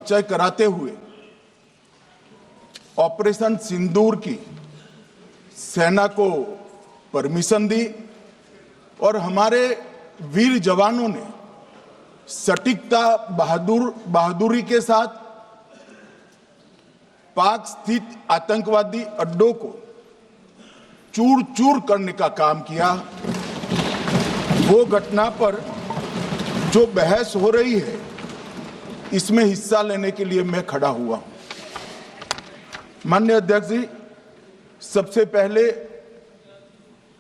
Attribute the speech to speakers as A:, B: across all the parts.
A: परिचय कराते हुए ऑपरेशन सिंदूर की सेना को परमिशन दी और हमारे वीर जवानों ने सटीकता बहादुरी के साथ पाक स्थित आतंकवादी अड्डों को चूर चूर करने का काम किया। वो घटना पर जो बहस हो रही है, इसमें हिस्सा लेने के लिए मैं खड़ा हुआ हूं। माननीय अध्यक्ष जी, सबसे पहले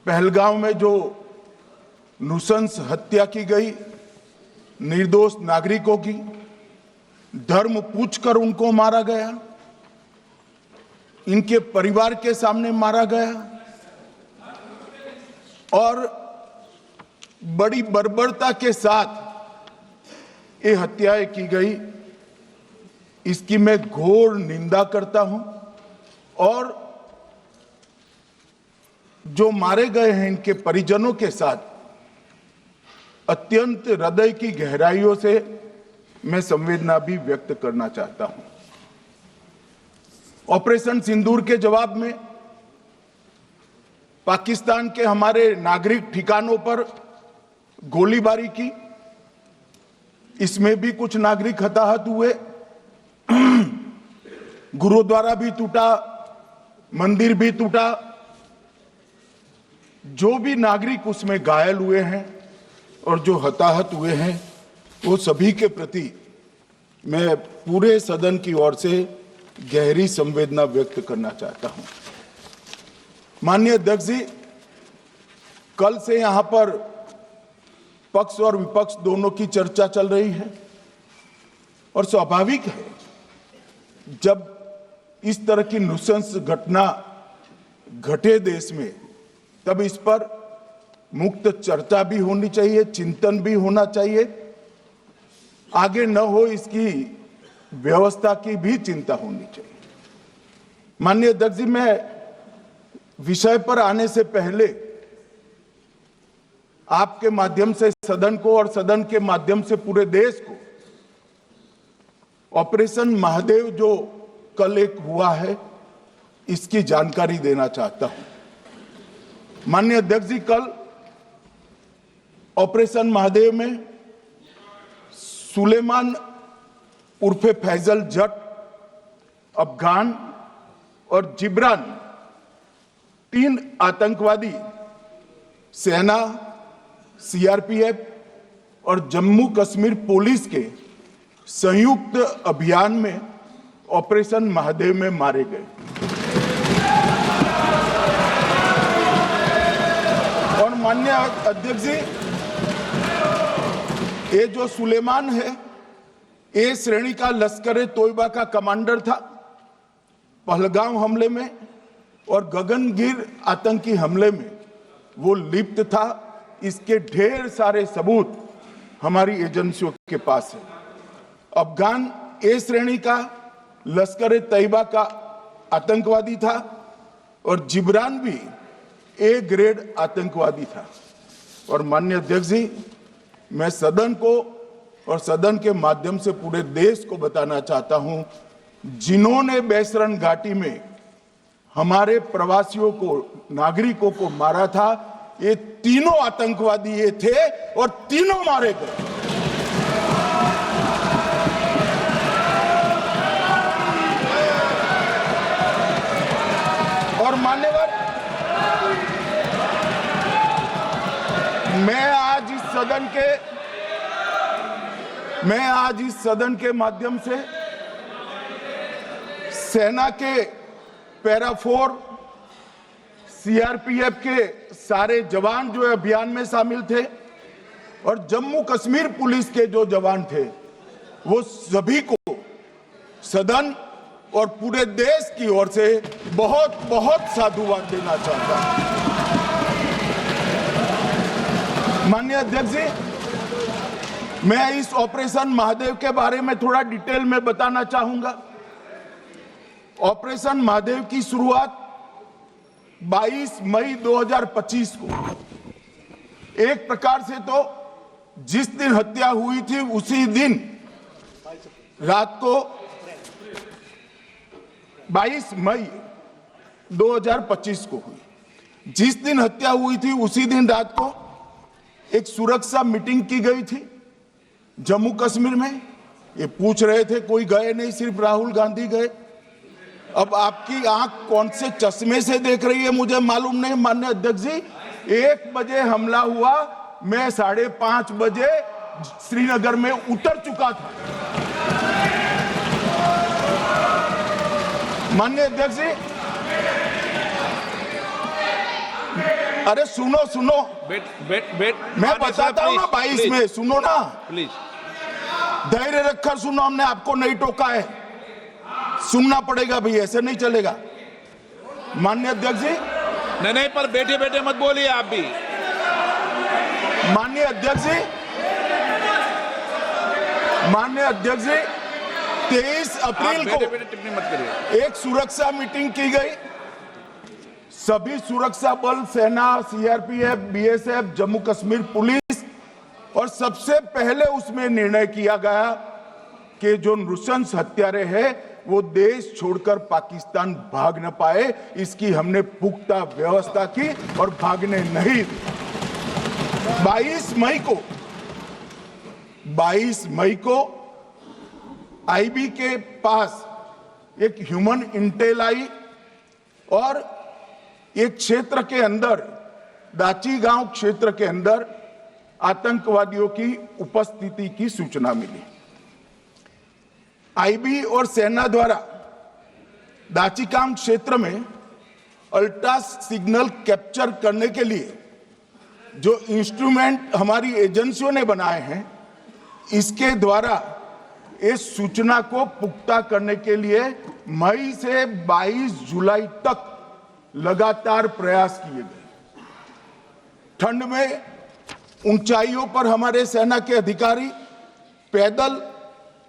A: पहलगांव में जो नृशंस हत्या की गई निर्दोष नागरिकों की, धर्म पूछकर उनको मारा गया, इनके परिवार के सामने मारा गया और बड़ी बर्बरता के साथ ये हत्याएं की गई, इसकी मैं घोर निंदा करता हूं। और जो मारे गए हैं इनके परिजनों के साथ अत्यंत हृदय की गहराइयों से मैं संवेदना भी व्यक्त करना चाहता हूं। ऑपरेशन सिंदूर के जवाब में पाकिस्तान के हमारे नागरिक ठिकानों पर गोलीबारी की, इसमें भी कुछ नागरिक हताहत हुए, गुरुद्वारा भी टूटा, मंदिर भी टूटा। जो भी नागरिक उसमें घायल हुए हैं और जो हताहत हुए हैं, वो सभी के प्रति मैं पूरे सदन की ओर से गहरी संवेदना व्यक्त करना चाहता हूं। माननीय अध्यक्ष जी, कल से यहां पर पक्ष और विपक्ष दोनों की चर्चा चल रही है और स्वाभाविक है, जब इस तरह की नृशंस घटना घटे देश में, तब इस पर मुक्त चर्चा भी होनी चाहिए, चिंतन भी होना चाहिए, आगे न हो इसकी व्यवस्था की भी चिंता होनी चाहिए। माननीय अध्यक्ष जी, मैं विषय पर आने से पहले आपके माध्यम से सदन को और सदन के माध्यम से पूरे देश को ऑपरेशन महादेव जो कल एक हुआ है, इसकी जानकारी देना चाहता हूं। माननीय अध्यक्ष जी, कल ऑपरेशन महादेव में सुलेमान उर्फे फैजल जट, अफगान और जिब्रान, 3 आतंकवादी सेना, सीआरपीएफ और जम्मू कश्मीर पुलिस के संयुक्त अभियान में ऑपरेशन महादेव में मारे गए। और माननीय अध्यक्ष जी, ये जो सुलेमान है, ए श्रेणी का लश्कर तोयबा का कमांडर था। पहलगाम हमले में और गगनगिर आतंकी हमले में वो लिप्त था। इसके ढेर सारे सबूत हमारी एजेंसियों के पास है। अफगान ए श्रेणी का लश्कर तैयबा का आतंकवादी था और जिब्रान भी ए ग्रेड आतंकवादी था। और माननीय अध्यक्ष जी, मैं सदन को और सदन के माध्यम से पूरे देश को बताना चाहता हूं, जिन्होंने बैसरन घाटी में हमारे प्रवासियों को, नागरिकों को मारा था, ये तीनों आतंकवादी ये थे और तीनों मारे गए। और मान्यवर, मैं आज इस सदन के माध्यम से सेना के पैरा 4, सीआरपीएफ के सारे जवान जो अभियान में शामिल थे और जम्मू कश्मीर पुलिस के जो जवान थे, वो सभी को सदन और पूरे देश की ओर से बहुत बहुत साधुवाद देना चाहता हूं। माननीय अध्यक्ष जी, मैं इस ऑपरेशन महादेव के बारे में थोड़ा डिटेल में बताना चाहूंगा। ऑपरेशन महादेव की शुरुआत 22 मई 2025 को, एक प्रकार से तो जिस दिन हत्या हुई थी उसी दिन रात को 22 मई 2025 को हुई। जिस दिन हत्या हुई थी उसी दिन रात को एक सुरक्षा मीटिंग की गई थी जम्मू कश्मीर में। ये पूछ रहे थे, कोई गए नहीं, सिर्फ राहुल गांधी गए। अब आपकी आंख कौन से चश्मे से देख रही है मुझे मालूम नहीं माननीय अध्यक्ष जी। 1 बजे हमला हुआ, मैं 5:30 बजे श्रीनगर में उतर चुका था। माननीय अध्यक्ष जी, अरे सुनो सुनो, मैं बताता हूँ ना 22 में, सुनो ना
B: प्लीज,
A: धैर्य रखकर सुनो, हमने आपको नहीं टोका है, सुनना पड़ेगा भाई, ऐसे नहीं चलेगा। माननीय अध्यक्ष जी,
B: नहीं, पर बैठे बैठे मत बोलिए आप भी।
A: माननीय अध्यक्ष जी, 23 अप्रैल को
B: टिप्पणी मत करिए।
A: एक सुरक्षा मीटिंग की गई। सभी सुरक्षा बल, सेना, CRPF, BSF, Jammu Kashmir police, और सबसे पहले उसमें निर्णय किया गया कि जो नृशंस हत्यारे हैं वो देश छोड़कर पाकिस्तान भाग न पाए, इसकी हमने पुख्ता व्यवस्था की और भागने नहीं दी। 22 मई को आईबी के पास एक ह्यूमन इंटेल आई और एक क्षेत्र के अंदर, दाची गांव क्षेत्र के अंदर आतंकवादियों की उपस्थिति की सूचना मिली। आईबी और सेना द्वारा दाचीकाम क्षेत्र में अल्ट्रा सिग्नल कैप्चर करने के लिए जो इंस्ट्रूमेंट हमारी एजेंसियों ने बनाए हैं, इसके द्वारा इस सूचना को पुख्ता करने के लिए मई से 22 जुलाई तक लगातार प्रयास किए गए। ठंड में ऊंचाइयों पर हमारे सेना के अधिकारी पैदल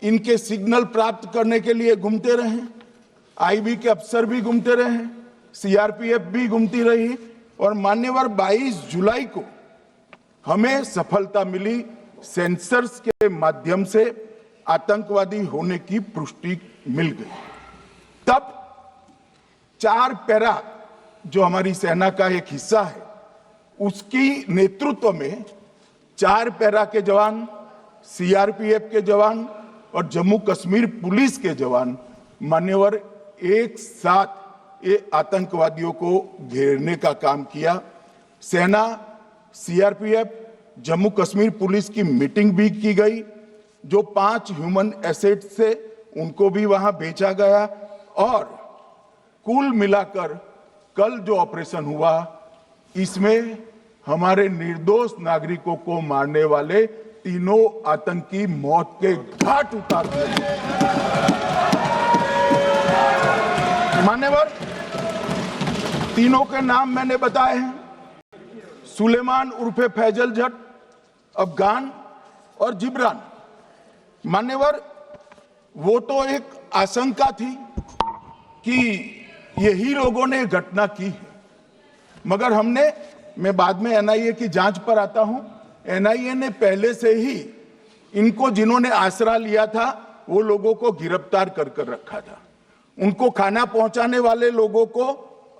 A: इनके सिग्नल प्राप्त करने के लिए घूमते रहे, आईबी के अफसर भी घूमते रहे, सीआरपीएफ भी घूमती रही, और मान्यवर 22 जुलाई को हमें सफलता मिली। सेंसर्स के माध्यम से आतंकवादी होने की पुष्टि मिल गई। तब 4 पैरा जो हमारी सेना का एक हिस्सा है, उसकी नेतृत्व में 4 पैरा के जवान, सीआरपीएफ के जवान और जम्मू कश्मीर पुलिस के जवान मान्यवर एक साथ ये आतंकवादियों को घेरने का काम किया। सेना, सीआरपीएफ, जम्मू कश्मीर पुलिस की मीटिंग भी की गई। जो 5 ह्यूमन एसेट से उनको भी वहां भेजा गया, और कुल मिलाकर कल जो ऑपरेशन हुआ, इसमें हमारे निर्दोष नागरिकों को मारने वाले तीनों आतंकी मौत के घाट उतार दिए। मान्यवर, तीनों के नाम मैंने बताए हैं, सुलेमान उर्फे फैजल जट, अफगान और जिब्रान। मान्यवर, वो तो एक आशंका थी कि यही लोगों ने घटना की है, मगर मैं बाद में एनआईए की जांच पर आता हूं, एनआईए ने पहले से ही इनको, जिन्होंने आसरा लिया था, वो लोगों को गिरफ्तार कर रखा था। उनको खाना पहुंचाने वाले लोगों को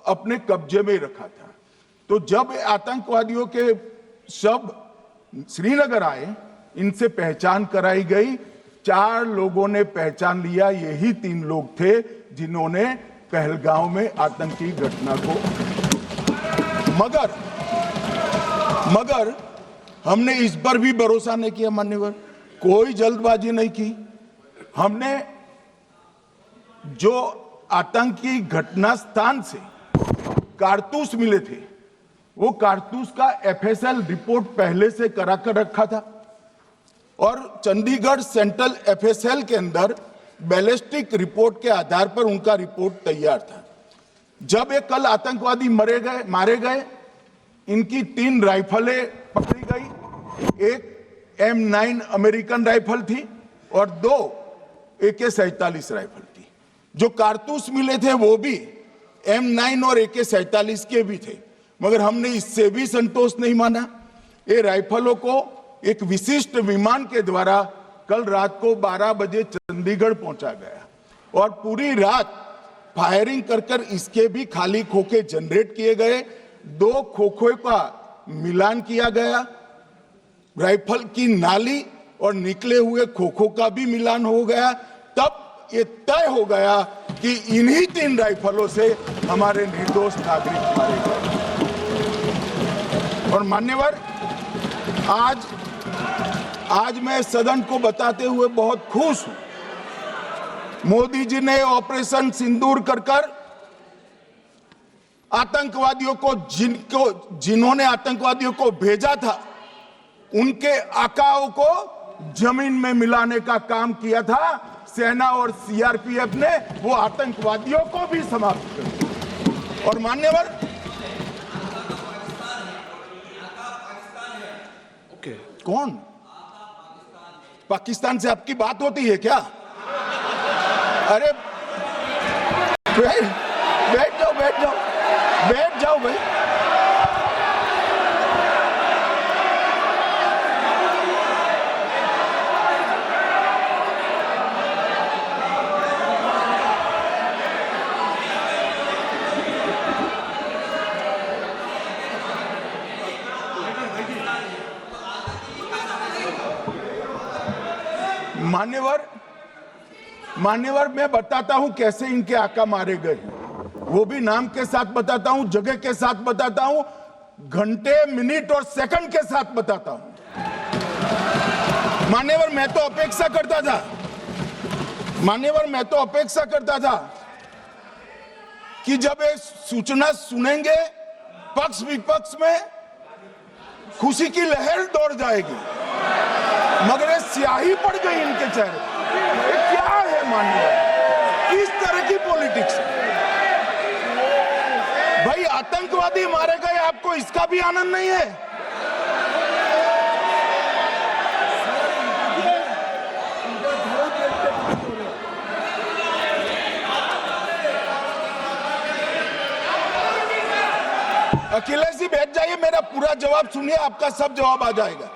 A: अपने कब्जे में रखा था। तो जब आतंकवादियों के शव श्रीनगर आए, इनसे पहचान कराई गई। 4 लोगों ने पहचान लिया, यही 3 लोग थे जिन्होंने पहलगांव में आतंकी घटना को। मगर हमने इस पर भी भरोसा नहीं किया मान्यवर, कोई जल्दबाजी नहीं की। हमने जो आतंकी घटना स्थान से कारतूस मिले थे, वो कारतूस का एफएसएल रिपोर्ट पहले से करा कर रखा था, और चंडीगढ़ सेंट्रल एफएसएल के अंदर बैलिस्टिक रिपोर्ट के आधार पर उनका रिपोर्ट तैयार था। जब ये कल आतंकवादी मारे गए, इनकी 3 राइफलें पकड़ी गई। एक M9 अमेरिकन राइफल थी और 2 AK-47 राइफल थी। जो कारतूस मिले थे वो भी M9 और AK-47 के भी थे, मगर हमने इससे भी संतोष नहीं माना। ये राइफलों को एक विशिष्ट विमान के द्वारा कल रात को 12 बजे चंडीगढ़ पहुंचा गया और पूरी रात फायरिंग कर कर इसके भी खाली खोखे जनरेट किए गए, 2 खोखों का मिलान किया गया, राइफल की नाली और निकले हुए खोखों का भी मिलान हो गया। तब ये तय हो गया कि इन्हीं 3 राइफलों से हमारे निर्दोष नागरिक मारे गए। और मान्यवर, आज मैं सदन को बताते हुए बहुत खुश हूं। मोदी जी ने ऑपरेशन सिंदूर कर आतंकवादियों को जिन्होंने आतंकवादियों को भेजा था उनके आकाओं को जमीन में मिलाने का काम किया था। सेना और सीआरपीएफ ने वो आतंकवादियों को भी समाप्त कर दिया। और मान्यवर, कौन पाकिस्तान से आपकी बात होती है क्या? अरे बैठ जाओ भाई। मान्यवर, मैं बताता हूं कैसे इनके आका मारे गए, वो भी नाम के साथ बताता हूं, जगह के साथ बताता हूं, घंटे, मिनट और सेकंड के साथ बताता हूं। मान्यवर, मैं तो अपेक्षा करता था कि जब ये सूचना सुनेंगे पक्ष विपक्ष में खुशी की लहर दौड़ जाएगी, मगर ये स्याही पड़ गई इनके चेहरे। ये क्या है मान्यवर, किस तरह की पॉलिटिक्स है भाई? आतंकवादी मारे गए, आपको इसका भी आनंद नहीं है? अखिलेश जी बैठ जाइए, मेरा पूरा जवाब सुनिए, आपका सब जवाब आ जाएगा।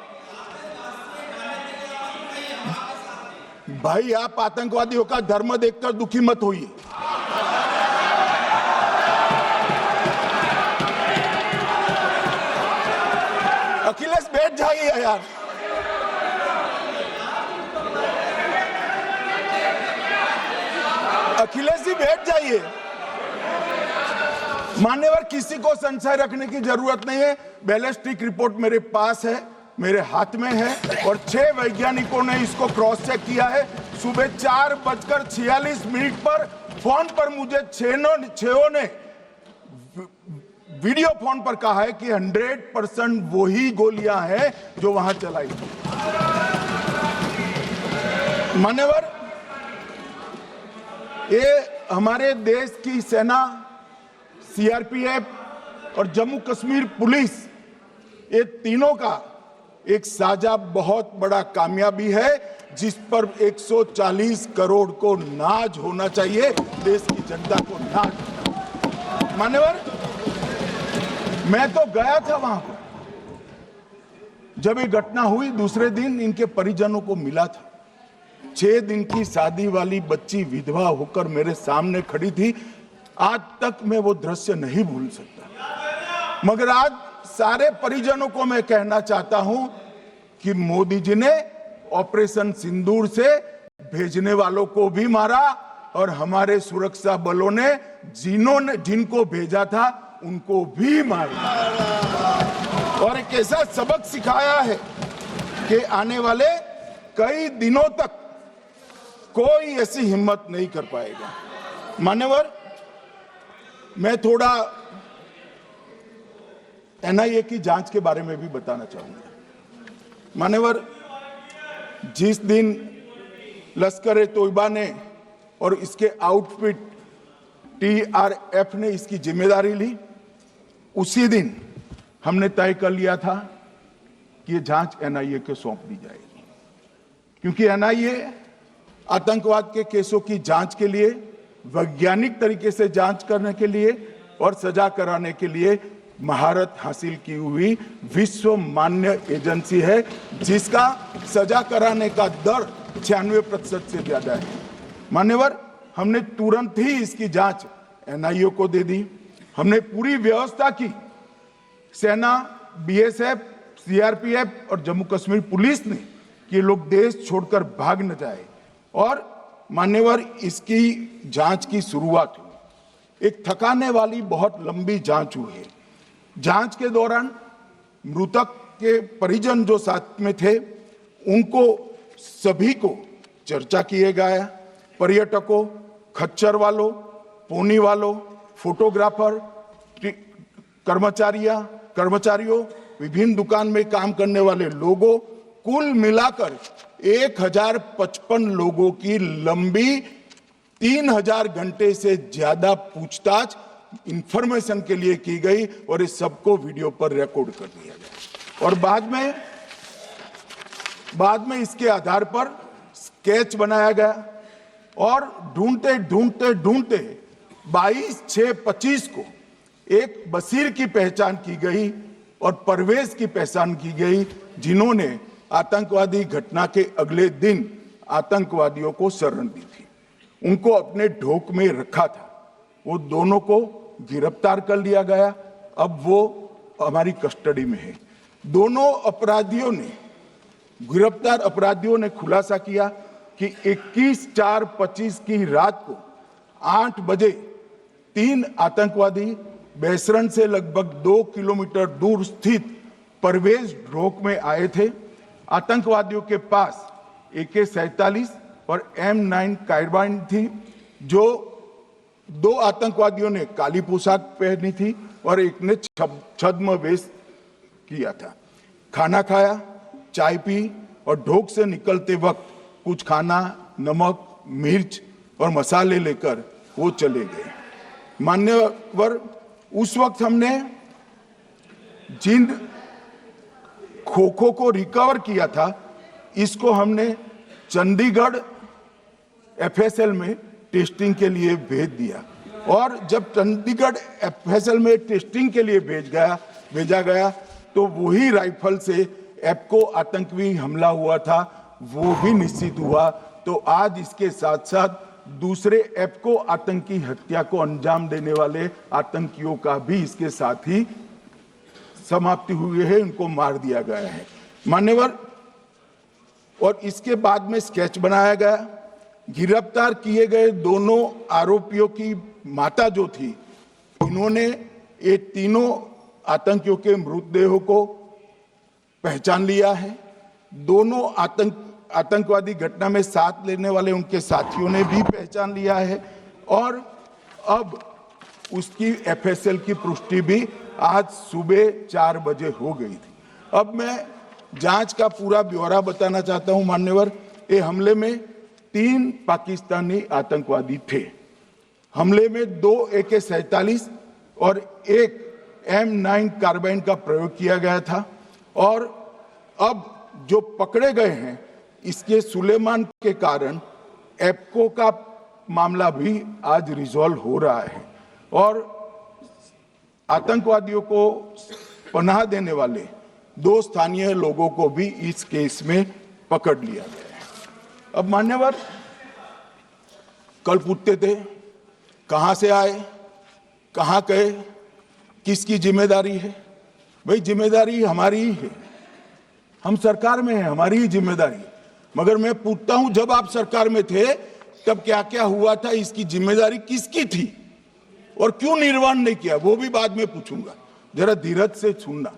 A: भाई, आप आतंकवादियों का धर्म देखकर दुखी मत होइए। अखिलेश बैठ जाइए यार। अखिलेश जी बैठ जाइए। मान्यवर, किसी को संशय रखने की जरूरत नहीं है। बैलिस्टिक रिपोर्ट मेरे पास है, मेरे हाथ में है, और 6 वैज्ञानिकों ने इसको क्रॉस चेक किया है। सुबह 4:46 पर फोन पर मुझे 6 ने वीडियो फोन पर कहा है कि 100% वही गोलियां हैं जो वहां चलाई। मान्यवर, ये हमारे देश की सेना, सीआरपीएफ और जम्मू कश्मीर पुलिस, ये तीनों का एक साझा बहुत बड़ा कामयाबी है, जिस पर 140 करोड़ को नाज होना चाहिए, देश की जनता को नाज। मान्यवर, मैं तो गया था वहां पर जब ये घटना हुई। दूसरे दिन इनके परिजनों को मिला था। 6 दिन की शादी वाली बच्ची विधवा होकर मेरे सामने खड़ी थी। आज तक मैं वो दृश्य नहीं भूल सकता। मगर आज सारे परिजनों को मैं कहना चाहता हूं कि मोदी जी ने ऑपरेशन सिंदूर से भेजने वालों को भी मारा और हमारे सुरक्षा बलों ने जिनको भेजा था उनको भी मारा, और एक ऐसा सबक सिखाया है कि आने वाले कई दिनों तक कोई ऐसी हिम्मत नहीं कर पाएगा। मान्यवर, मैं थोड़ा एनआईए की जांच के बारे में भी बताना चाहूंगा। मान्यवर, जिस दिन लश्कर-ए-तोयबा ने और इसके आउटफिट टीआरएफ ने इसकी जिम्मेदारी ली, उसी दिन हमने तय कर लिया था कि ये जांच एनआईए को सौंप दी जाएगी, क्योंकि एनआईए आतंकवाद के केसों की जांच के लिए, वैज्ञानिक तरीके से जांच करने के लिए और सजा कराने के लिए महारत हासिल की हुई विश्व मान्य एजेंसी है, जिसका सजा कराने का दर 96% से ज्यादा है। मान्यवर, हमने तुरंत ही इसकी जांच एनआईए को दे दी। हमने पूरी व्यवस्था की, सेना, बीएसएफ, सीआरपीएफ और जम्मू कश्मीर पुलिस ने कि लोग देश छोड़कर भाग न जाए। और मान्यवर, इसकी जांच की शुरुआत हुई। एक थकाने वाली बहुत लंबी जांच हुई है। जांच के दौरान मृतक के परिजन जो साथ में थे उनको सभी को चर्चा किए गया। पर्यटकों, खच्चर वालों, पोनी वालों, फोटोग्राफर, कर्मचारियों, विभिन्न दुकान में काम करने वाले लोगों, कुल मिलाकर 1055 लोगों की लंबी 3000 घंटे से ज्यादा पूछताछ इंफॉर्मेशन के लिए की गई और इस सबको वीडियो पर रिकॉर्ड कर दिया गया। और बाद में इसके आधार पर स्केच बनाया गया और ढूंढते 22/6/25 को एक बशीर की पहचान की गई और परवेज की पहचान की गई, जिन्होंने आतंकवादी घटना के अगले दिन आतंकवादियों को शरण दी थी। उनको अपने ढोक में रखा था। वो दोनों को गिरफ्तार कर लिया गया। अब वो हमारी कस्टडी में है। दोनों गिरफ्तार अपराधियों ने खुलासा किया कि 21/4/25 की रात को 8 बजे 3 आतंकवादी बेसरन से लगभग 2 किलोमीटर दूर स्थित परवेज ढोक में आए थे। आतंकवादियों के पास AK-47 और M9 कार्बाइन थी। जो 2 आतंकवादियों ने काली पोशाक पहनी थी और एक ने छद्म वेश किया था। खाना खाया, चाय पी और ढोक से निकलते वक्त कुछ खाना, नमक, मिर्च और मसाले लेकर वो चले गए। मान्यवर, उस वक्त हमने जिन खोखो को रिकवर किया था, इसको हमने चंडीगढ़ FSL में टेस्टिंग के लिए भेज दिया। और जब चंडीगढ़ FSL में टेस्टिंग के लिए भेजा गया तो वही राइफल से एपको आतंकी हमला हुआ था, वो भी निश्चित हुआ। तो आज इसके साथ साथ दूसरे एपको आतंकी हत्या को अंजाम देने वाले आतंकियों का भी इसके साथ ही समाप्ति हुई है, उनको मार दिया गया है। मान्यवर, और इसके बाद में स्केच बनाया गया। गिरफ्तार किए गए दोनों आरोपियों की माता जो थी, इन्होंने ये तीनों आतंकियों के मृतदेहों को पहचान लिया है। दोनों आतंकवादी घटना में साथ लेने वाले उनके साथियों ने भी पहचान लिया है और अब उसकी FSL की पुष्टि भी आज सुबह 4 बजे हो गई थी। अब मैं जांच का पूरा ब्यौरा बताना चाहता हूं। मान्यवर, ये हमले में 3 पाकिस्तानी आतंकवादी थे। हमले में 2 AK-47 और 1 M9 कार्बाइन का प्रयोग किया गया था। और अब जो पकड़े गए हैं, इसके सुलेमान के कारण एपको का मामला भी आज रिजॉल्व हो रहा है और आतंकवादियों को पनाह देने वाले 2 स्थानीय लोगों को भी इस केस में पकड़ लिया गया है। अब मान्यवर, कल पूछते थे कहां से आए, कहां गए, किसकी जिम्मेदारी है। भाई, जिम्मेदारी हमारी ही है। हम सरकार में हैं, हमारी ही जिम्मेदारी है। मगर मैं पूछता हूं, जब आप सरकार में थे तब क्या क्या हुआ था, इसकी जिम्मेदारी किसकी थी और क्यों निर्वहन नहीं किया, वो भी बाद में पूछूंगा। जरा धीरज से सुनना।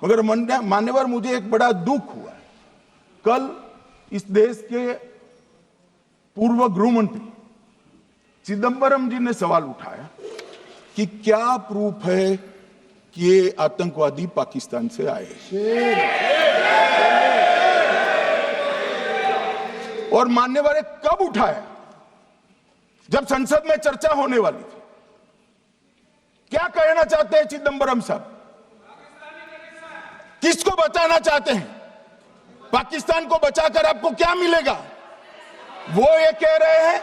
A: मगर मान्यवर, मुझे एक बड़ा दुख हुआ। कल इस देश के पूर्व गृह मंत्री चिदंबरम जी ने सवाल उठाया कि क्या प्रूफ है कि ये आतंकवादी पाकिस्तान से आए। और मान्यवर, कब उठाया? जब संसद में चर्चा होने वाली थी। क्या कहना चाहते हैं चिदंबरम साहब? किसको बचाना चाहते हैं? पाकिस्तान को बचाकर आपको क्या मिलेगा? वो ये कह रहे हैं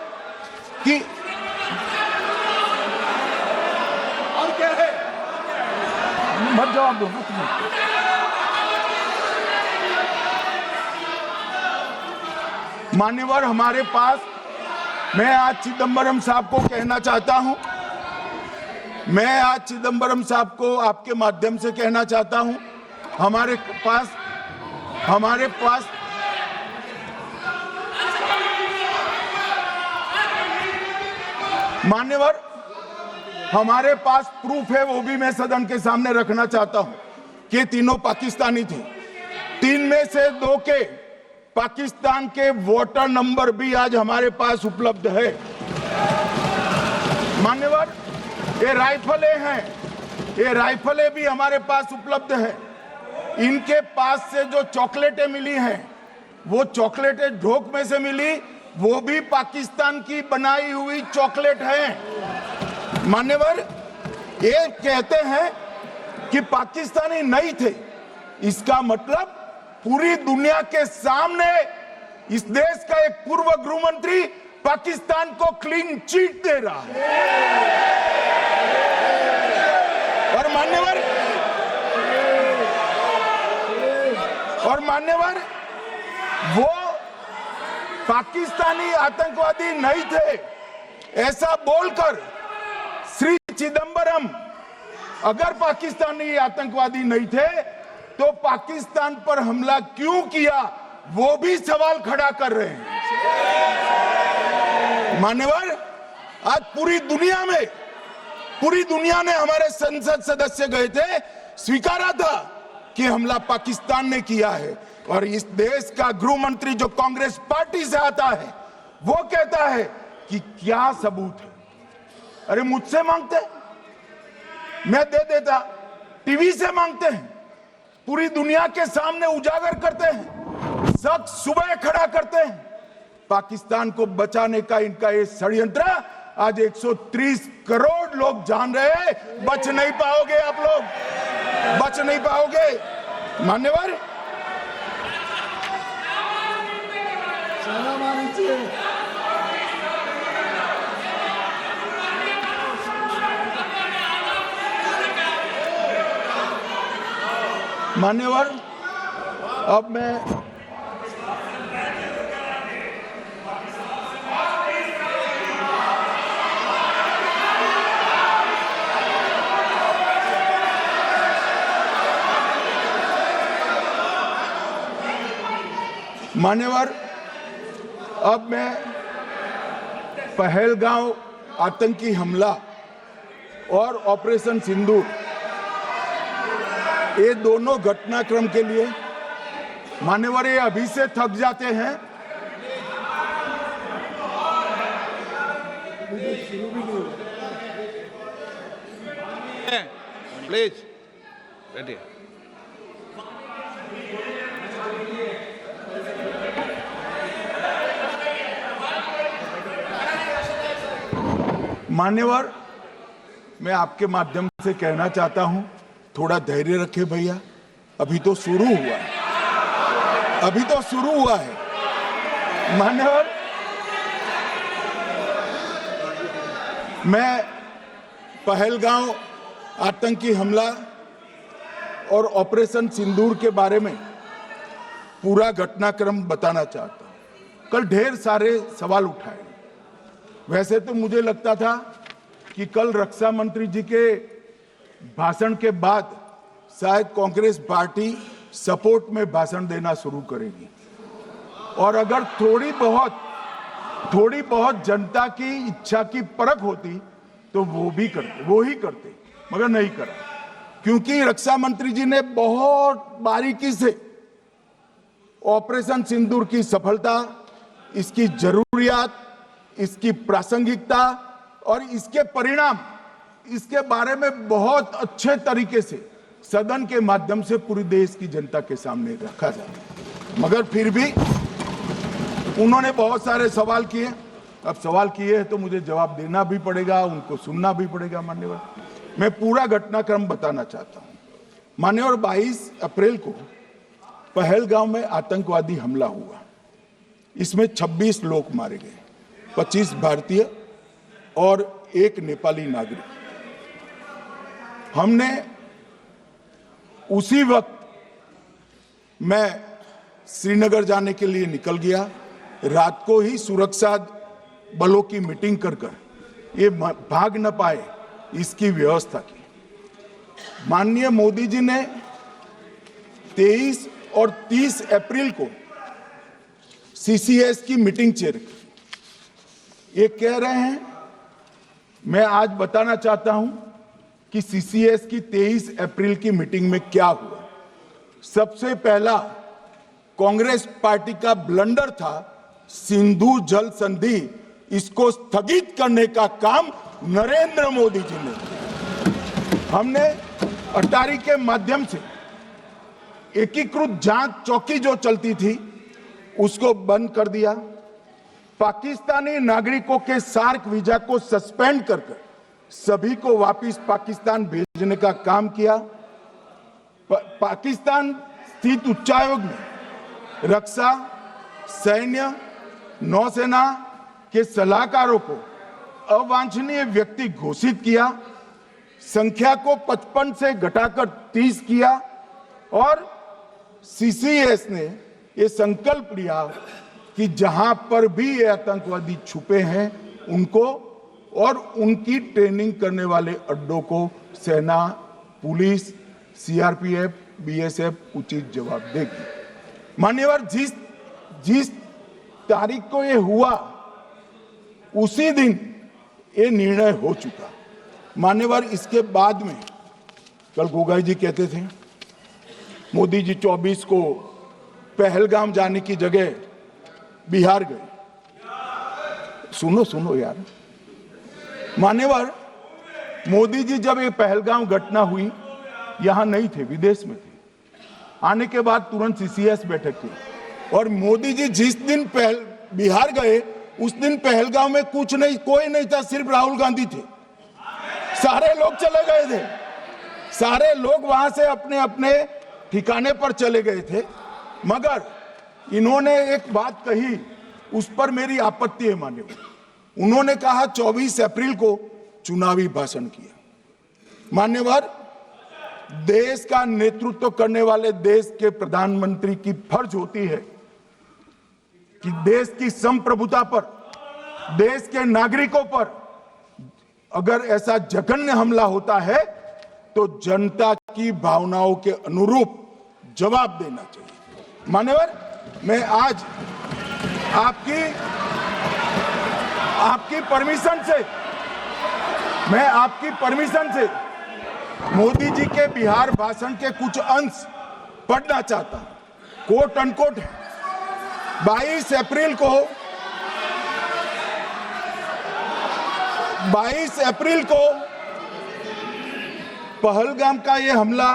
A: कि और क्या है, मत जवाब दो। मान्यवर हमारे पास, मैं आज चिदम्बरम साहब को कहना चाहता हूं, मैं आज चिदम्बरम साहब को आपके माध्यम से कहना चाहता हूं, हमारे पास मान्यवर हमारे पास प्रूफ है, वो भी मैं सदन के सामने रखना चाहता हूं कि तीनों पाकिस्तानी थे। 3 में से 2 के पाकिस्तान के वोटर नंबर भी आज हमारे पास उपलब्ध है। मान्यवर ये राइफलें हैं, ये राइफलें भी हमारे पास उपलब्ध है। इनके पास से जो चॉकलेटें मिली हैं, वो चॉकलेटें ढोक में से मिली, वो भी पाकिस्तान की बनाई हुई चॉकलेट है। मान्यवर ये कहते हैं कि पाकिस्तानी नहीं थे, इसका मतलब पूरी दुनिया के सामने इस देश का एक पूर्व गृह मंत्री पाकिस्तान को क्लीन चिट दे रहा है। और मान्यवर वो पाकिस्तानी आतंकवादी नहीं थे, ऐसा बोलकर श्री चिदम्बरम अगर पाकिस्तानी आतंकवादी नहीं थे तो पाकिस्तान पर हमला क्यों किया, वो भी सवाल खड़ा कर रहे हैं। मान्यवर आज पूरी दुनिया ने हमारे संसद सदस्य गए थे, स्वीकारा था कि हमला पाकिस्तान ने किया है। और इस देश का गृह मंत्री जो कांग्रेस पार्टी से आता है, वो कहता है कि क्या सबूत है। अरे मुझसे मांगते, मैं दे देता, टीवी से मांगते हैं, पूरी दुनिया के सामने उजागर करते हैं, सब सुबह खड़ा करते हैं। पाकिस्तान को बचाने का इनका ये षड्यंत्र आज 130 करोड़ लोग जान रहे हैं। बच नहीं पाओगे आप लोग, बच नहीं पाओगे। मान्यवर मान्यवर अब मैं पहलगांव आतंकी हमला और ऑपरेशन सिंदूर, ये दोनों घटनाक्रम के लिए मान्यवर ये अभी से थक जाते हैं।
B: प्लीज बैठिए।
A: मान्यवर मैं आपके माध्यम से कहना चाहता हूं, थोड़ा धैर्य रखे भैया, अभी तो शुरू हुआ है, अभी तो शुरू हुआ है। मान्यवर मैं पहलगांव आतंकी हमला और ऑपरेशन सिंदूर के बारे में पूरा घटनाक्रम बताना चाहता हूं। कल ढेर सारे सवाल उठाए, वैसे तो मुझे लगता था कि कल रक्षा मंत्री जी के भाषण के बाद शायद कांग्रेस पार्टी सपोर्ट में भाषण देना शुरू करेगी और अगर थोड़ी बहुत जनता की इच्छा की परख होती तो वो ही करते, मगर नहीं करा, क्योंकि रक्षा मंत्री जी ने बहुत बारीकी से ऑपरेशन सिंदूर की सफलता, इसकी जरूरियात, इसकी प्रासंगिकता और इसके परिणाम, इसके बारे में बहुत अच्छे तरीके से सदन के माध्यम से पूरी देश की जनता के सामने रखा जाए। मगर फिर भी उन्होंने बहुत सारे सवाल किए। अब सवाल किए हैं तो मुझे जवाब देना भी पड़ेगा, उनको सुनना भी पड़ेगा। मान्यवर मैं पूरा घटनाक्रम बताना चाहता हूं। मान्यवर 22 अप्रैल को पहलगांव में आतंकवादी हमला हुआ, इसमें 26 लोग मारे गए, 25 भारतीय और 1 नेपाली नागरिक। हमने उसी वक्त मैं श्रीनगर जाने के लिए निकल गया रात को ही सुरक्षा बलों की मीटिंग कर ये भाग न पाए इसकी व्यवस्था की। माननीय मोदी जी ने 23 और 30 अप्रैल को सीसीएस की मीटिंग चेयर की। ये कह रहे हैं, मैं आज बताना चाहता हूं कि सीसीएस की 23 अप्रैल की मीटिंग में क्या हुआ। सबसे पहला कांग्रेस पार्टी का ब्लंडर था सिंधु जल संधि, इसको स्थगित करने का काम नरेंद्र मोदी जी ने किया। हमने अटारी के माध्यम से एकीकृत जांच चौकी जो चलती थी उसको बंद कर दिया। पाकिस्तानी नागरिकों के सार्क वीजा को सस्पेंड कर सभी को वापस पाकिस्तान भेजने का काम किया। पाकिस्तान स्थित उच्चायोग ने रक्षा, सैन्य, नौसेना के सलाहकारों को अवांछनीय व्यक्ति घोषित किया, संख्या को 55 से घटाकर 30 किया और सीसीएस ने ये संकल्प लिया कि जहां पर भी ये आतंकवादी छुपे हैं उनको और उनकी ट्रेनिंग करने वाले अड्डों को सेना, पुलिस, सीआरपीएफ, बीएसएफ उचित जवाब देगी। मान्यवर, जिस तारीख को ये हुआ उसी दिन ये निर्णय हो चुका। मान्यवर, इसके बाद में कल गोगाई जी कहते थे मोदी जी 24 को पहलगाम जाने की जगह बिहार गए। सुनो यार, मान्यवर, मोदी जी जब ये पहलगाम घटना हुई यहां नहीं थे, विदेश में थे। आने के बाद तुरंत सीसीएस बैठक की और मोदी जी जिस दिन बिहार गए उस दिन पहलगाम में कुछ नहीं, कोई नहीं था, सिर्फ राहुल गांधी थे। सारे लोग चले गए थे, सारे लोग वहां से अपने अपने ठिकाने पर चले गए थे। मगर इन्होंने एक बात कही, उस पर मेरी आपत्ति है मान्यवर। उन्होंने कहा 24 अप्रैल को चुनावी भाषण किया। मान्यवर, देश का नेतृत्व करने वाले देश के प्रधानमंत्री की फर्ज होती है कि देश की संप्रभुता पर, देश के नागरिकों पर अगर ऐसा जघन्य हमला होता है तो जनता की भावनाओं के अनुरूप जवाब देना चाहिए। मान्यवर, मैं आज आपकी परमिशन से मोदी जी के बिहार भाषण के कुछ अंश पढ़ना चाहता हूं। कोट अनकोट है। 22 अप्रैल को पहलगाम का यह हमला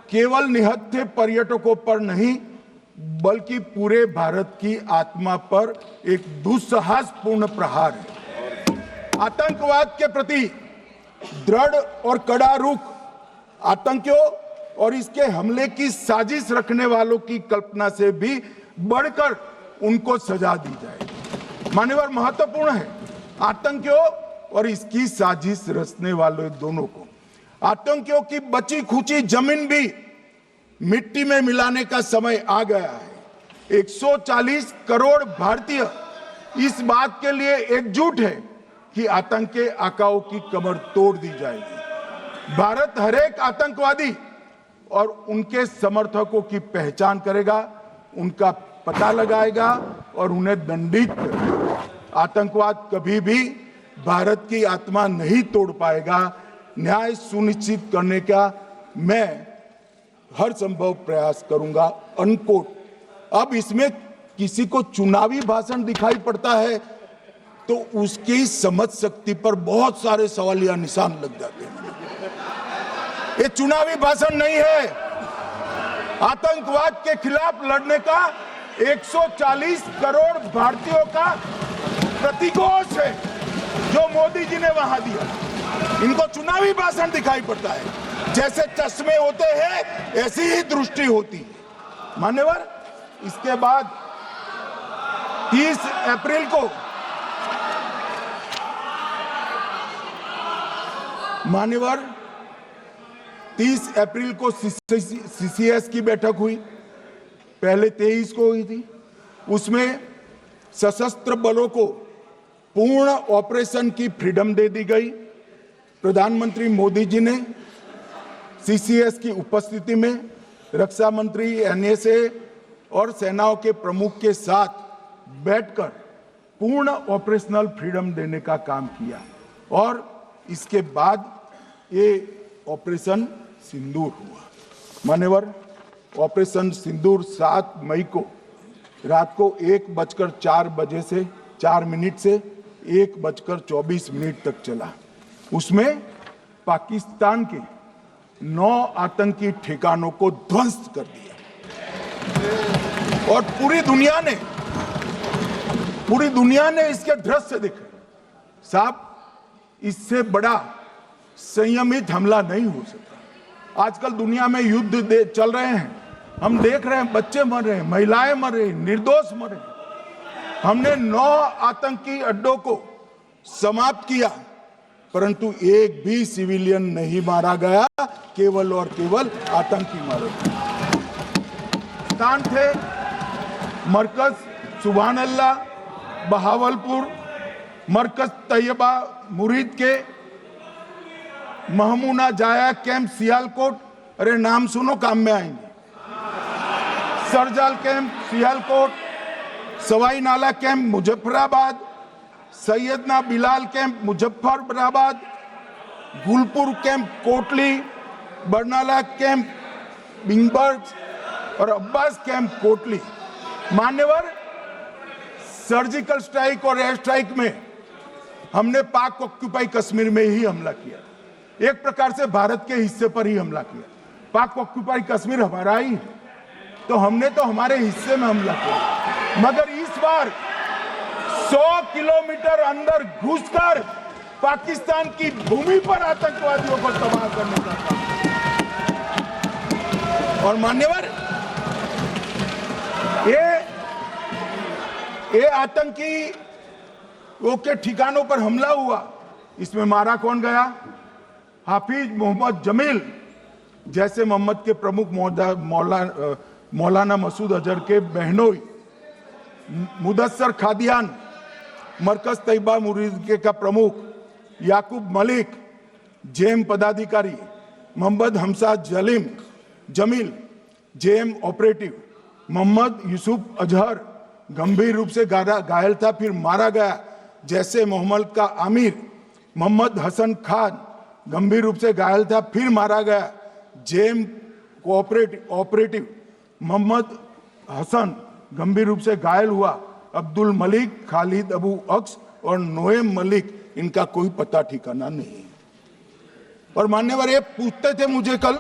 A: केवल निहत्थे पर्यटकों पर नहीं बल्कि पूरे भारत की आत्मा पर एक दुस्साहसपूर्ण प्रहार है। आतंकवाद के प्रति दृढ़ और कड़ा रुख, आतंकियों और इसके हमले की साजिश रखने वालों की कल्पना से भी बढ़कर उनको सजा दी जाए। मान्यवर, महत्वपूर्ण है आतंकियों और इसकी साजिश रचने वाले दोनों को। आतंकियों की बची खुची जमीन भी मिट्टी में मिलाने का समय आ गया है। 140 करोड़ भारतीय इस बात के लिए एकजुट है कि आतंक के आकाओं की कमर तोड़ दी जाएगी। भारत हरेक आतंकवादी और उनके समर्थकों की पहचान करेगा, उनका पता लगाएगा और उन्हें दंडित करेगा। आतंकवाद कभी भी भारत की आत्मा नहीं तोड़ पाएगा। न्याय सुनिश्चित करने का मैं हर संभव प्रयास करूंगा। अनकोट। अब इसमें किसी को चुनावी भाषण दिखाई पड़ता है तो उसकी समझ शक्ति पर बहुत सारे सवालिया निशान लग जाते हैं। ये चुनावी भाषण नहीं है, आतंकवाद के खिलाफ लड़ने का 140 करोड़ भारतीयों का प्रतिघोष है जो मोदी जी ने वहां दिया। इनको चुनावी भाषण दिखाई पड़ता है। जैसे चश्मे होते हैं ऐसी ही दृष्टि होती है। मान्यवर, इसके बाद 30 अप्रैल को मान्यवर 30 अप्रैल को सीसीएस की बैठक हुई। पहले 23 को हुई थी। उसमें सशस्त्र बलों को पूर्ण ऑपरेशन की फ्रीडम दे दी गई। प्रधानमंत्री मोदी जी ने सीसीएस की उपस्थिति में रक्षा मंत्री, एनएसए और सेनाओं के प्रमुख के साथ बैठकर पूर्ण ऑपरेशनल फ्रीडम देने का काम किया और इसके बाद ये ऑपरेशन सिंदूर हुआ। मान्यवर, ऑपरेशन सिंदूर 7 मई को रात को 1:04 से 1:24 तक चला। उसमें पाकिस्तान के 9 आतंकी ठिकानों को ध्वस्त कर दिया और पूरी दुनिया ने इसके दृश्य देखे। साहब, इससे बड़ा संयमित हमला नहीं हो सकता। आजकल दुनिया में युद्ध चल रहे हैं, हम देख रहे हैं, बच्चे मर रहे हैं, महिलाएं मर रही, निर्दोष मर रहे। हमने 9 आतंकी अड्डों को समाप्त किया, परंतु एक भी सिविलियन नहीं मारा गया, केवल और केवल आतंकी मारे गए। स्थान थे मरकज सुभान अल्लाह बहावलपुर, मरकज तैयबा मुरीद के, महमूना जाया कैंप सियालकोट, अरे नाम सुनो काम में आएंगे, सरजाल camp Sialkot, Sawai Nala camp Muzaffarabad, Syedna Bilal camp Muzaffarabad, Gulpur camp Kotli, Barnala camp बिंगबर्ग और अब्बास कैंप कोटली। मान्यवर, सर्जिकल स्ट्राइक और एयर स्ट्राइक में हमने पाक ऑक्यूपाई कश्मीर में ही हमला किया, एक प्रकार से भारत के हिस्से पर ही हमला किया। पाक ऑक्यूपाई कश्मीर हमारा ही है, तो हमने तो हमारे हिस्से में हमला किया, मगर इस बार 100 किलोमीटर अंदर घुसकर पाकिस्तान की भूमि पर आतंकवादियों को तबाह करने का काम। और मान्यवर, ये आतंकी के ठिकानों पर हमला हुआ, इसमें मारा कौन गया? हाफिज मोहम्मद जमील जैसे मोहम्मद के प्रमुख मौलाना मसूद अजहर के बहनोई, मुदस्सर खादियान मरकज तैयबा मुरीद का प्रमुख, याकूब मलिक जेएम पदाधिकारी, मोहम्मद हमसा जमील जेएम ऑपरेटिव, मोहम्मद यूसुफ अजहर गंभीर रूप से घायल था, फिर मारा गया। जैसे मोहम्मद का आमिर मोहम्मद हसन खान गंभीर रूप से घायल था, फिर मारा गया। जेएम ऑपरेटिव मोहम्मद हसन गंभीर रूप से घायल हुआ। अब्दुल मलिक, खालिद अबू अक्स और नोएम मलिक, इनका कोई पता ठिकाना नहीं। और मान्यवर, ये पूछते थे मुझे कल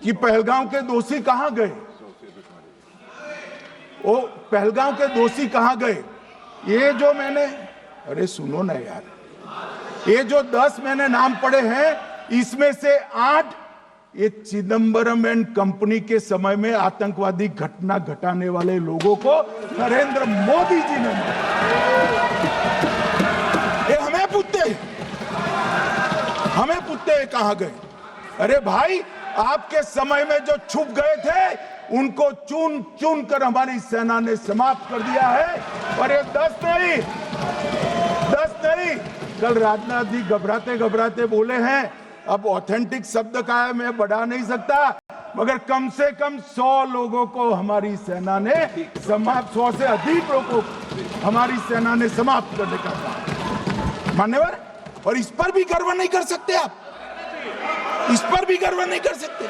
A: कि पहलगांव के दोषी कहां गए, वो पहलगांव के दोषी कहां गए? ये जो मैंने, अरे सुनो ना यार, ये जो 10 मैंने नाम पढ़े हैं, इसमें से 8 ये चिदंबरम एंड कंपनी के समय में आतंकवादी घटना घटाने वाले लोगों को नरेंद्र मोदी जी ने मारा। ये हमें पूछते कहां गए? अरे भाई, आपके समय में जो छुप गए थे, उनको चुन चुन कर हमारी सेना ने समाप्त कर दिया है। और ये 10 नहीं, कल राजनाथ जी घबराते बोले हैं, अब ऑथेंटिक शब्द का है, मैं बढ़ा नहीं सकता, मगर कम से कम 100 लोगों को हमारी सेना ने समाप्त, 100 से अधिक लोगों को हमारी सेना ने समाप्त करने का काम। मान्यवर, और इस पर भी गर्व नहीं कर सकते आप, इस पर भी गर्व नहीं कर सकते।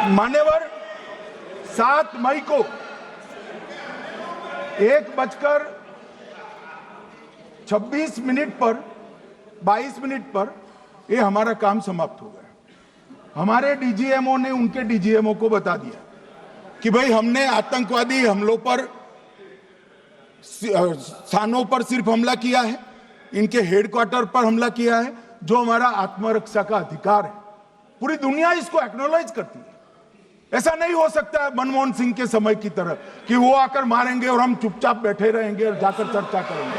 A: मान्यवर, 7 मई को 1:26 पर 22 मिनट पर ये हमारा काम समाप्त हो गया। हमारे डीजीएमओ ने उनके डीजीएमओ को बता दिया कि भाई, हमने आतंकवादी हमलों पर, स्थानों पर सिर्फ हमला किया है, इनके हेडक्वार्टर पर हमला किया है, जो हमारा आत्मरक्षा का अधिकार है। पूरी दुनिया इसको एक्नॉलेज करती है। ऐसा नहीं हो सकता है मनमोहन सिंह के समय की तरह कि वो आकर मारेंगे और हम चुपचाप बैठे रहेंगे और जाकर चर्चा करेंगे।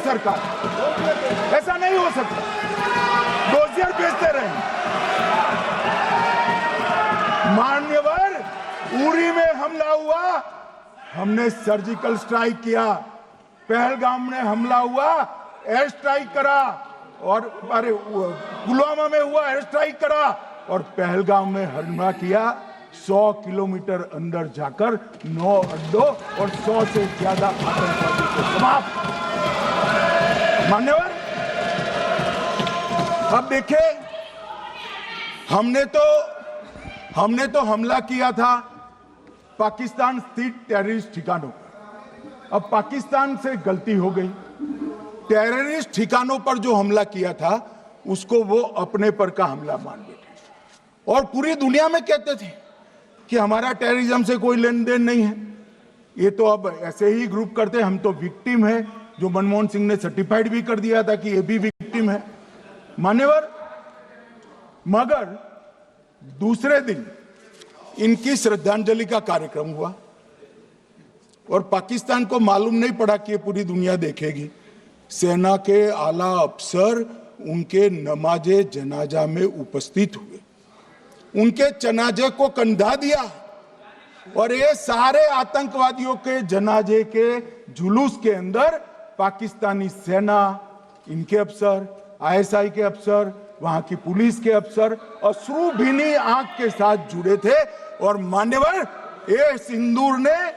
A: सरकार, ऐसा नहीं हो सकता। डोजियर भेजते रहे। मान्यवर, उरी में हमला हुआ, हमने सर्जिकल स्ट्राइक किया। पहलगाम में हमला हुआ, एयर स्ट्राइक करा, और अरे पुलवामा में हुआ, एयर स्ट्राइक करा, और पहलगाम में हमला किया। 100 किलोमीटर अंदर जाकर 9 अड्डों और 100 से ज्यादा आतंकवादी को समाप्त। मान्यवर, अब देखिए, हमने तो हमला किया था पाकिस्तान स्थित टेररिस्ट ठिकानों पर। अब पाकिस्तान से गलती हो गई। टेररिस्ट ठिकानों पर जो हमला किया था उसको वो अपने पर का हमला मान बैठे, और पूरी दुनिया में कहते थे कि हमारा टेररिज्म से कोई लेन देन नहीं है। ये तो अब ऐसे ही ग्रुप करते हैं, हम तो विक्टिम है, जो मनमोहन सिंह ने सर्टिफाइड भी कर दिया था कि ये भी विक्टिम है। मान्यवर, मगर दूसरे दिन इनकी श्रद्धांजलि का कार्यक्रम हुआ, और पाकिस्तान को मालूम नहीं पड़ा कि ये पूरी दुनिया देखेगी। सेना के आला अफसर उनके नमाजे जनाजा में उपस्थित हुए, उनके जनाजे को कंधा दिया, और ये सारे आतंकवादियों के जनाजे के जुलूस के अंदर पाकिस्तानी सेना, इनके अफसर, आईएसआई के अफसर, वहां की पुलिस के अफसर अश्रुभीनी आंख के साथ जुड़े थे। और मान्यवर, ये सिंदूर ने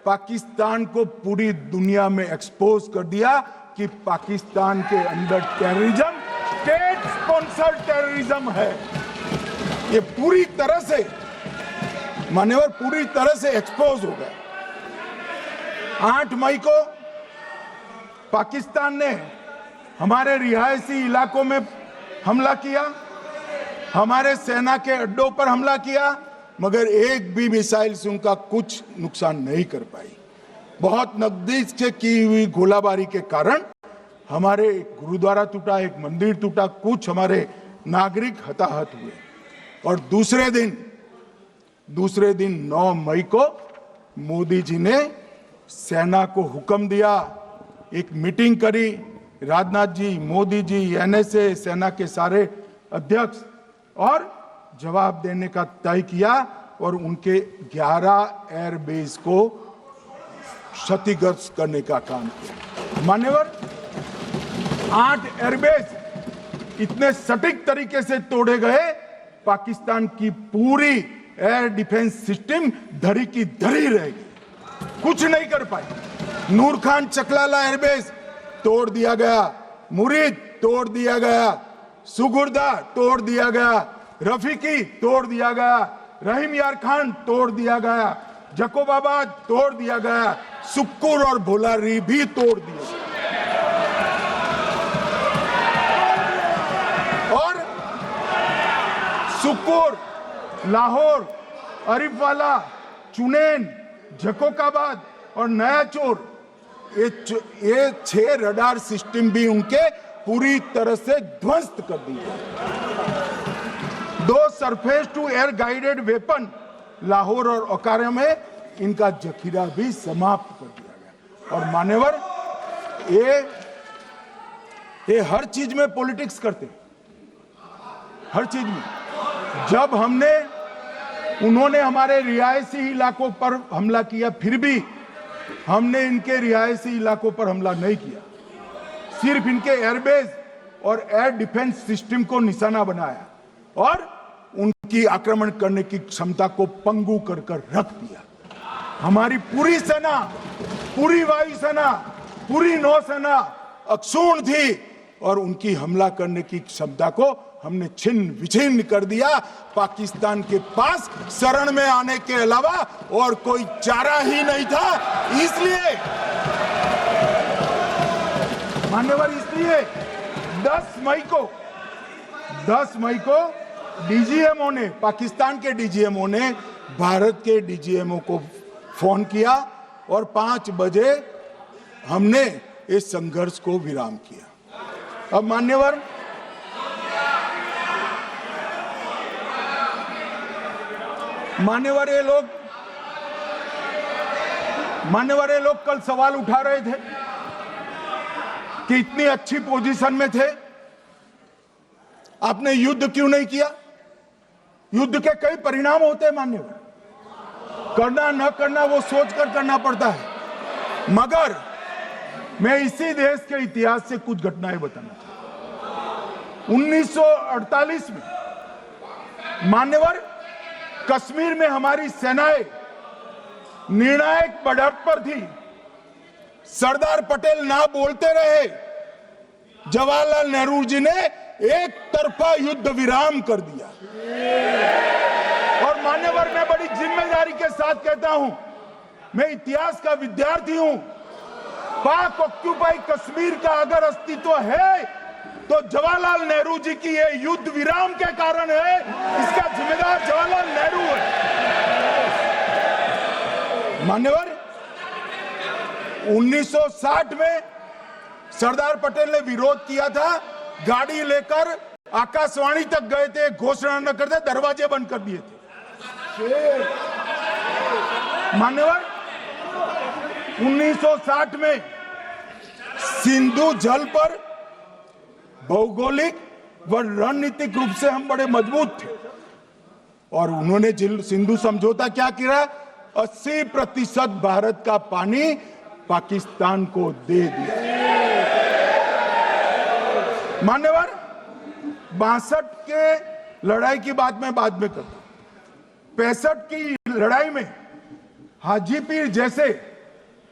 A: पाकिस्तान को पूरी दुनिया में एक्सपोज कर दिया कि पाकिस्तान के अंदर टेररिज्म स्टेट स्पॉन्सर्ड टेररिज्म है। ये पूरी तरह से, मान्यवर, पूरी तरह से एक्सपोज हो गया। 8 मई को पाकिस्तान ने हमारे रिहायशी इलाकों में हमला किया, हमारे सेना के अड्डों पर हमला किया, मगर एक भी मिसाइल से उनका कुछ नुकसान नहीं कर पाई। बहुत नजदीक से की हुई गोलाबारी के कारण हमारे गुरुद्वारा टूटा, एक मंदिर टूटा, कुछ हमारे नागरिक हताहत हुए। और दूसरे दिन 9 मई को मोदी जी ने सेना को हुक्म दिया, एक मीटिंग करी, राजनाथ जी, मोदी जी, एनएसए, सेना के सारे अध्यक्ष, और जवाब देने का तय किया, और उनके 11 एयरबेस को क्षतिग्रस्त करने का काम किया। मान्यवर, 8 एयरबेस इतने सटीक तरीके से तोड़े गए, पाकिस्तान की पूरी एयर डिफेंस सिस्टम धरी की धरी रहेगी, कुछ नहीं कर पाई। नूर खान चकलाला एयरबेस तोड़ दिया गया, मुरीद तोड़ दिया गया, सुगुर्दा तोड़ दिया गया, रफीकी तोड़ दिया गया, रहीम यार खान तोड़ दिया गया, जकोबाबाद तोड़ दिया गया, सुक्कुर और भोलारी भी तोड़ दिया गया। और सुक्कुर, लाहौर, अरिफवाला, चुनेन, जकोकाबाद और नया चोर, ये 6 रडार सिस्टम भी उनके पूरी तरह से ध्वस्त कर दिए। 2 surface to air guided weapon Lahore और ओकारा में इनका जखीरा भी समाप्त कर दिया गया। और मान्यवर, ये हर चीज में पॉलिटिक्स करते हैं, हर चीज में। जब उन्होंने हमारे रिहायशी इलाकों पर हमला किया, फिर भी हमने इनके रिहायशी इलाकों पर हमला नहीं किया, सिर्फ इनके एयरबेस और एयर डिफेंस सिस्टम को निशाना बनाया और उनकी आक्रमण करने की क्षमता को पंगु कर रख दिया। हमारी पूरी सेना, पूरी वायुसेना, पूरी नौसेना अक्षुण्ण थी, और उनकी हमला करने की क्षमता को हमने छिन्न विछिन्न कर दिया। पाकिस्तान के पास शरण में आने के अलावा और कोई चारा ही नहीं था। इसलिए मान्यवर, इसलिए 10 मई को डीजीएमओ ने, पाकिस्तान के डीजीएमओ ने भारत के डीजीएमओ को फोन किया, और 5 बजे हमने इस संघर्ष को विराम किया। अब मान्यवर, ये लोग कल सवाल उठा रहे थे कि इतनी अच्छी पोजीशन में थे, आपने युद्ध क्यों नहीं किया? युद्ध के कई परिणाम होते हैं मान्यवर, करना न करना वो सोचकर करना पड़ता है। मगर मैं इसी देश के इतिहास से कुछ घटनाएं बताना चाहता हूं। 1948 में मान्यवर कश्मीर में हमारी सेनाएं निर्णायक बढ़त पर थी। सरदार पटेल ना बोलते रहे, जवाहरलाल नेहरू जी ने एक तरफा युद्ध विराम कर दिया। और मान्यवर मैं बड़ी जिम्मेदारी के साथ कहता हूं, मैं इतिहास का विद्यार्थी हूं, पाक ऑक्यूपाई कश्मीर का अगर अस्तित्व है तो जवाहरलाल नेहरू जी की ये युद्ध विराम के कारण है। इसका जिम्मेदार जवाहरलाल नेहरू है। मान्यवर 1960 में सरदार पटेल ने विरोध किया था, गाड़ी लेकर आकाशवाणी तक गए थे, घोषणा न करते दरवाजे बंद कर दिए थे। मान्यवर 1960 में सिंधु जल पर भौगोलिक व रणनीतिक रूप से हम बड़े मजबूत थे और उन्होंने सिंधु समझौता क्या किया? 80% भारत का पानी पाकिस्तान को दे दिया। मान्यवर 62 के लड़ाई की बात मैं बाद में करता हूं। 65 की लड़ाई में हाजीपीर जैसे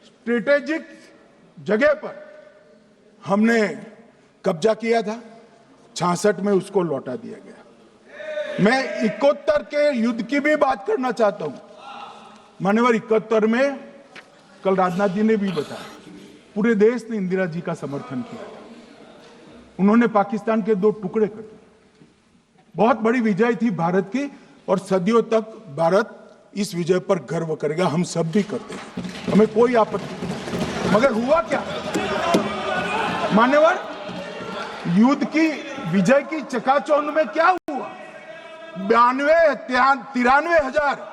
A: स्ट्रेटेजिक जगह पर हमने कब्जा किया था, 66 में उसको लौटा दिया गया। मैं 71 के युद्ध की भी बात करना चाहता हूं। मान्यवर 71 में कल राजनाथ जी ने भी बताया, पूरे देश ने इंदिरा जी का समर्थन किया। उन्होंने पाकिस्तान के 2 टुकड़े कर दिए। बहुत बड़ी विजय थी भारत की और सदियों तक भारत इस विजय पर गर्व करेगा। हम सब भी करते हैं, हमें कोई आपत्ति नहीं। मगर हुआ क्या मान्यवर? युद्ध की विजय की चकाचौंध में क्या हुआ? 93 हजार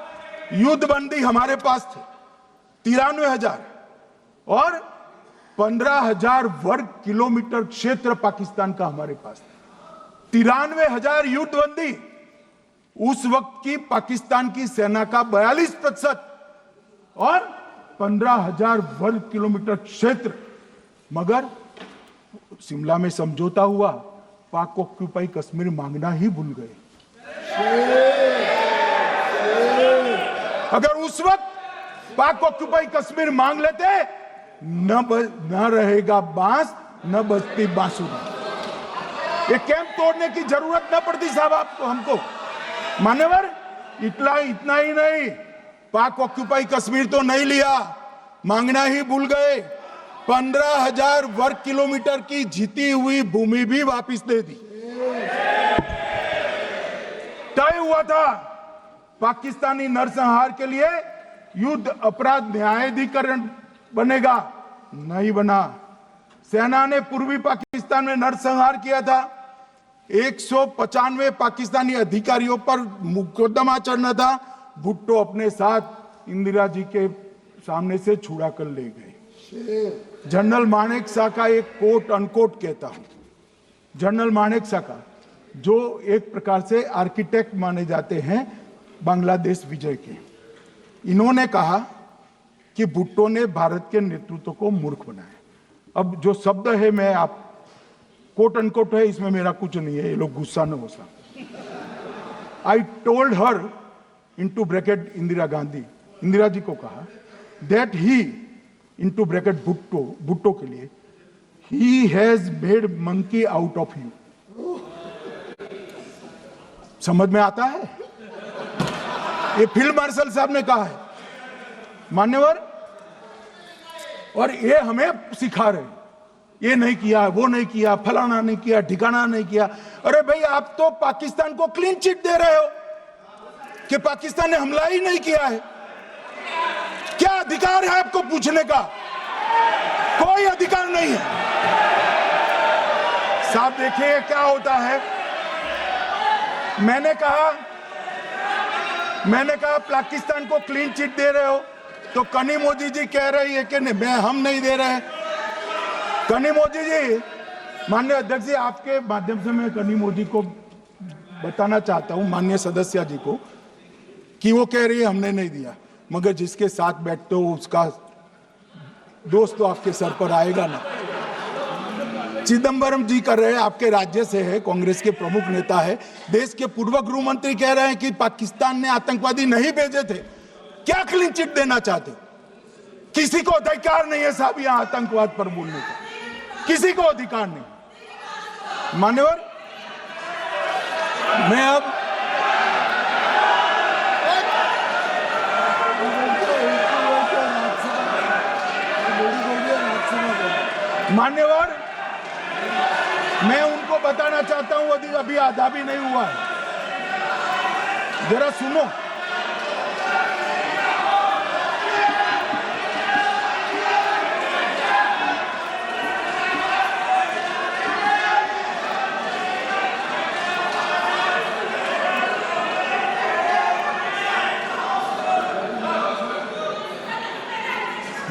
A: युद्ध बंदी हमारे पास थे, 93 हजार, और 15,000 वर्ग किलोमीटर क्षेत्र पाकिस्तान का हमारे पास था। 93 हजार युद्ध बंदी, उस वक्त की पाकिस्तान की सेना का 42% और 15,000 वर्ग किलोमीटर क्षेत्र। मगर शिमला में समझौता हुआ, पाक ऑक्यूपाई कश्मीर मांगना ही भूल गए। अगर उस वक्त पाक ऑक्यूपाई कश्मीर मांग लेते, न रहेगा बांस न बजती बांसुरी। ये कैंप तोड़ने की जरूरत न पड़ती साहब आपको, हमको। मान्यवर इतना ही नहीं, पाक ऑक्यूपाई कश्मीर तो नहीं लिया, मांगना ही भूल गए। 15,000 वर्ग किलोमीटर की जीती हुई भूमि भी वापस दे दी। तय हुआ था पाकिस्तानी नरसंहार के लिए युद्ध अपराध न्यायाधिकरण बनेगा, नहीं बना। सेना ने पूर्वी पाकिस्तान में नरसंहार किया था। 195 पाकिस्तानी अधिकारियों पर मुकदमा चढ़ना था। भुट्टो अपने साथ इंदिरा जी के सामने से छुड़ा कर ले गए। जनरल मानेक शॉ का एक कोट अनकोट कहता हूं, जनरल मानेक शॉ का, जो एक प्रकार से आर्किटेक्ट माने जाते हैं बांग्लादेश विजय के, इन्होंने कहा कि भुट्टो ने भारत के नेतृत्व को मूर्ख बनाया। अब जो शब्द है, मैं आप कोट अनकोट है, इसमें मेरा कुछ नहीं है, ये लोग गुस्सा न हो सकते। I told her into bracket Indira Gandhi, Indira ji को कहा that he into bracket Bhutto के लिए, he has made monkey out of you. समझ में आता है? ये फील्ड मार्शल साहब ने कहा है मान्यवर, और ये हमें सिखा रहे, ये नहीं किया, वो नहीं किया, फलाना नहीं किया, ठिकाना नहीं किया। अरे भाई, आप तो पाकिस्तान को क्लीन चिट दे रहे हो कि पाकिस्तान ने हमला ही नहीं किया है। क्या अधिकार है आपको पूछने का? कोई अधिकार नहीं है साहब। देखिए क्या होता है। मैंने कहा पाकिस्तान को क्लीन चिट दे रहे हो, तो कनी मोदी जी कह रही है कि नहीं, हम नहीं दे रहे। कनी मोदी जी, माननीय अध्यक्ष जी, आपके माध्यम से मैं कनी मोदी को बताना चाहता हूं, माननीय सदस्य जी को, कि वो कह रही है हमने नहीं दिया, मगर जिसके साथ बैठते हो उसका दोस्त तो आपके सर पर आएगा ना। चिदंबरम जी कर रहे हैं, आपके राज्य से है, कांग्रेस के प्रमुख नेता है, देश के पूर्व गृह मंत्री कह रहे हैं कि पाकिस्तान ने आतंकवादी नहीं भेजे थे। क्या क्लीन चिट देना चाहते? किसी को अधिकार नहीं है साहब यहां आतंकवाद पर बोलने का, किसी को अधिकार नहीं। मान्यवर, मैं अब मान्यवर, मैं उनको बताना चाहता हूं अभी आधा भी नहीं हुआ है, जरा सुनो।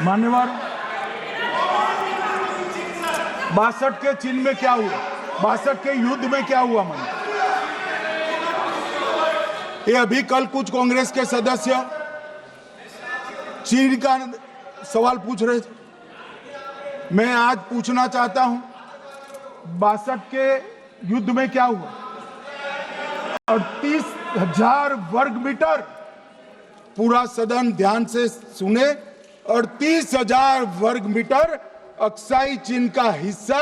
A: मान्यवर, 62 के चिन्ह में क्या हुआ, 62 के युद्ध में क्या हुआ? मन ये अभी कल कुछ कांग्रेस के सदस्य चीन का सवाल पूछ रहे थे, मैं आज पूछना चाहता हूं 62 के युद्ध में क्या हुआ? 38,000 वर्ग मीटर, पूरा सदन ध्यान से सुने, 38,000 वर्ग मीटर अक्साई चीन का हिस्सा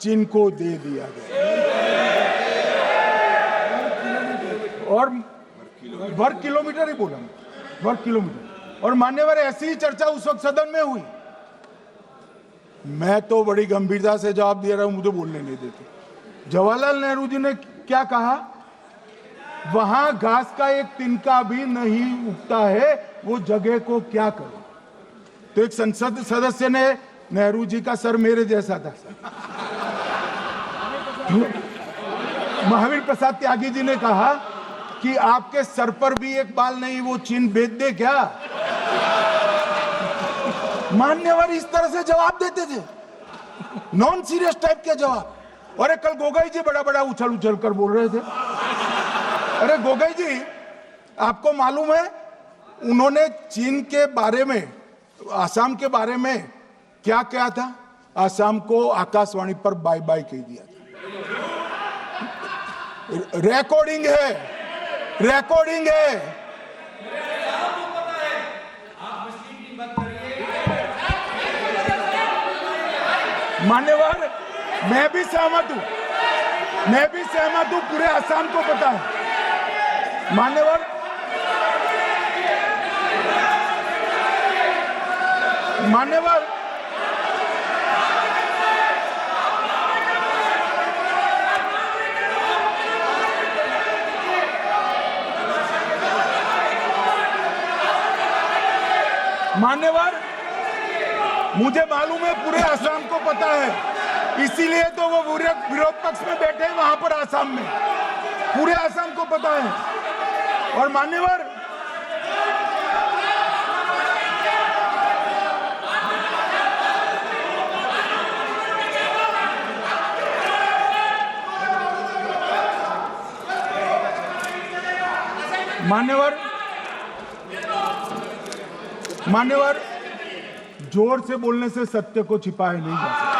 A: चीन को दे दिया गया, और वर्ग किलोमीटर ही बोला, वर्ग किलोमीटर। और मान्यवर, ऐसी ही चर्चा उस वक्त सदन में हुई, मैं तो बड़ी गंभीरता से जवाब दे रहा हूं, मुझे बोलने नहीं देते। जवाहरलाल नेहरू जी ने क्या कहा? वहां घास का एक तिनका भी नहीं उगता है, वो जगह को क्या करे? तो एक संसद सदस्य ने, नेहरू जी का सर मेरे जैसा था, महावीर प्रसाद त्यागी जी ने कहा कि आपके सर पर भी एक बाल नहीं, वो चीन बेच दे क्या? मान्यवर इस तरह से जवाब देते थे, नॉन सीरियस टाइप के जवाब। और कल गोगोई जी बड़ा बड़ा उछल उछल कर बोल रहे थे। अरे गोगोई जी, आपको मालूम है उन्होंने चीन के बारे में, आसाम के बारे में क्या क्या था? आसाम को आकाशवाणी पर बाय बाय कह दिया था। रिकॉर्डिंग है, रिकॉर्डिंग है। मान्यवर, मैं भी सहमत हूं, मैं भी सहमत हूं, पूरे आसाम को पता है। मान्यवर, मान्यवर, मान्यवर, मुझे मालूम है पूरे आसाम को पता है, इसीलिए तो वो विरोध पक्ष में बैठे हैं वहां पर आसाम में, पूरे आसाम को पता है। और मान्यवर, मान्यवर, जोर से बोलने से सत्य को छिपाया नहीं जा सकता।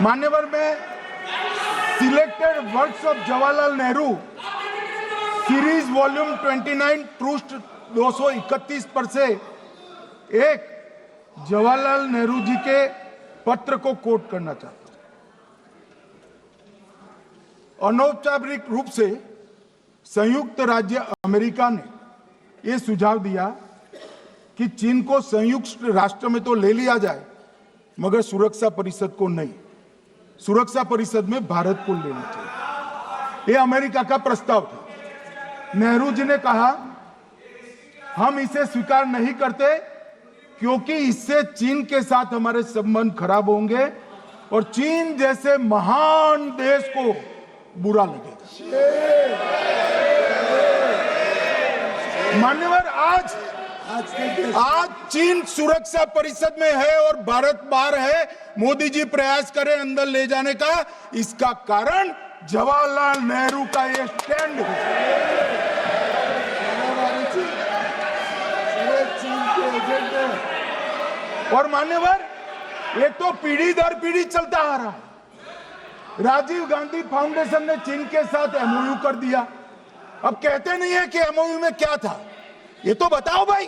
A: मान्यवर, मैं selected works of Jawaharlal Nehru series volume 29 पृष्ठ 231 पर से एक जवाहरलाल नेहरू जी के पत्र को कोट करना चाहता हूं। अनौपचारिक रूप से संयुक्त राज्य अमेरिका ने यह सुझाव दिया कि चीन को संयुक्त राष्ट्र में तो ले लिया जाए, मगर सुरक्षा परिषद को नहीं, सुरक्षा परिषद में भारत को लेना चाहिए। यह अमेरिका का प्रस्ताव था। नेहरू जी ने कहा हम इसे स्वीकार नहीं करते क्योंकि इससे चीन के साथ हमारे संबंध खराब होंगे और चीन जैसे महान देश को बुरा लगेगा। मान्यवर आज चीन सुरक्षा परिषद में है और भारत बाहर है। मोदी जी प्रयास करें अंदर ले जाने का, इसका कारण जवाहरलाल नेहरू का ये स्टैंड है। और मान्यवर ये तो पीढ़ी दर पीढ़ी चलता आ रहा है। राजीव गांधी फाउंडेशन ने चीन के साथ एमओयू कर दिया। अब कहते नहीं है कि एमओयू में क्या था, ये तो बताओ भाई,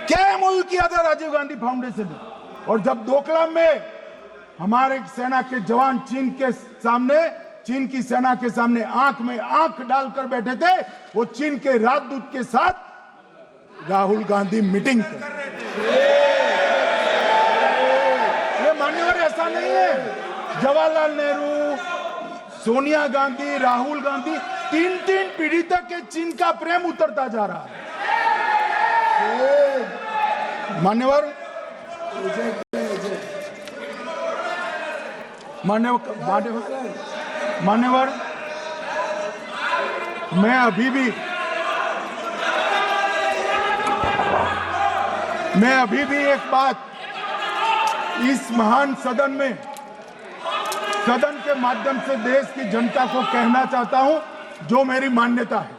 A: क्या एमओयू किया था राजीव गांधी फाउंडेशन ने। और जब डोकलाम में हमारे सेना के जवान चीन की सेना के सामने आंख में आंख डालकर बैठे थे, वो चीन के राजदूत के साथ राहुल गांधी मीटिंग कर रहे थे। ये मान्यवर ऐसा नहीं है। जवाहरलाल नेहरू, सोनिया गांधी, राहुल गांधी, तीन पीढ़ी तक के चीन का प्रेम उतरता जा रहा है। मान्यवर मैं अभी भी एक बात इस महान सदन के माध्यम से देश की जनता को कहना चाहता हूं, जो मेरी मान्यता है।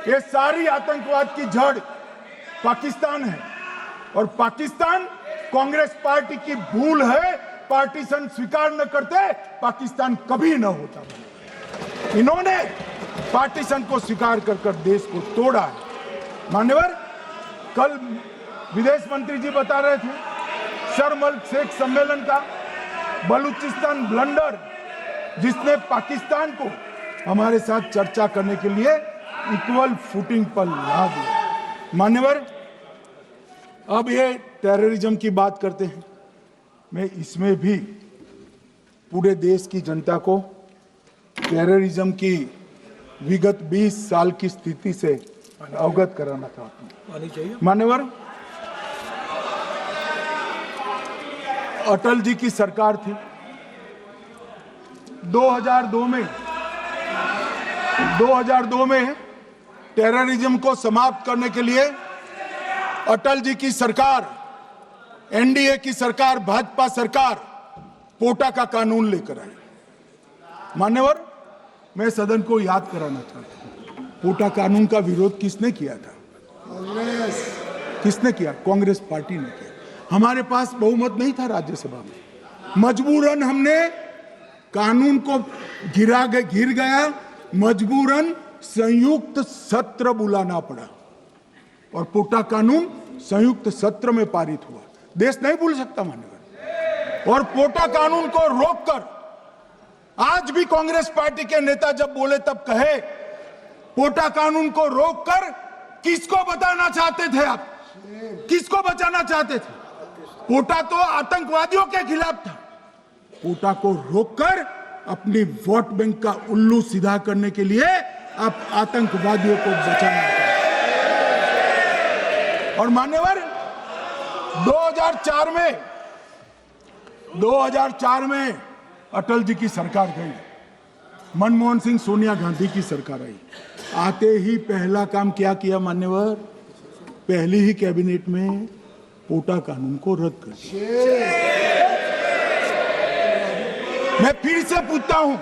A: ये सारी आतंकवाद की जड़ पाकिस्तान है और पाकिस्तान कांग्रेस पार्टी की भूल है। पार्टीशन स्वीकार न करते पाकिस्तान कभी न होता। इन्होंने पार्टीशन को स्वीकार कर देश को तोड़ा है। मान्यवर, कल विदेश मंत्री जी बता रहे थे शर्म अल शेख सम्मेलन का बलूचिस्तान ब्लंडर, जिसने पाकिस्तान को हमारे साथ चर्चा करने के लिए इक्वल फुटिंग पर ला दिया। मान्यवर, अब ये टेररिज्म की बात करते हैं। मैं इसमें भी पूरे देश की जनता को टेररिज्म की विगत 20 साल की स्थिति से अवगत कराना चाहता हूं। मान्यवर, अटल जी की सरकार थी। 2002 में टेररिज्म को समाप्त करने के लिए अटल जी की सरकार, एनडीए की सरकार, भाजपा सरकार पोटा का कानून लेकर आई। मान्यवर, मैं सदन को याद कराना चाहता हूं, पोटा कानून का विरोध किसने किया था? कांग्रेस। किसने किया? कांग्रेस पार्टी ने किया। हमारे पास बहुमत नहीं था राज्यसभा में। मजबूरन हमने कानून को घिर गया, मजबूरन संयुक्त सत्र बुलाना पड़ा और पोटा कानून संयुक्त सत्र में पारित हुआ। देश नहीं भूल सकता मान्यवर। और पोटा कानून को रोककर आज भी कांग्रेस पार्टी के नेता जब बोले तब कहे, पोटा कानून को रोककर किसको बताना चाहते थे आप? किसको बचाना चाहते थे? पोटा तो आतंकवादियों के खिलाफ था। पोटा को रोककर अपनी वोट बैंक का उल्लू सीधा करने के लिए आप आतंकवादियों को बचाना चाहते। और मान्यवर, 2004 में अटल जी की सरकार गई, मनमोहन सिंह, सोनिया गांधी की सरकार आई। आते ही पहला काम क्या किया मान्यवर? पहली ही कैबिनेट में पोटा कानून को रद्द कर दिया। मैं फिर से पूछता हूं,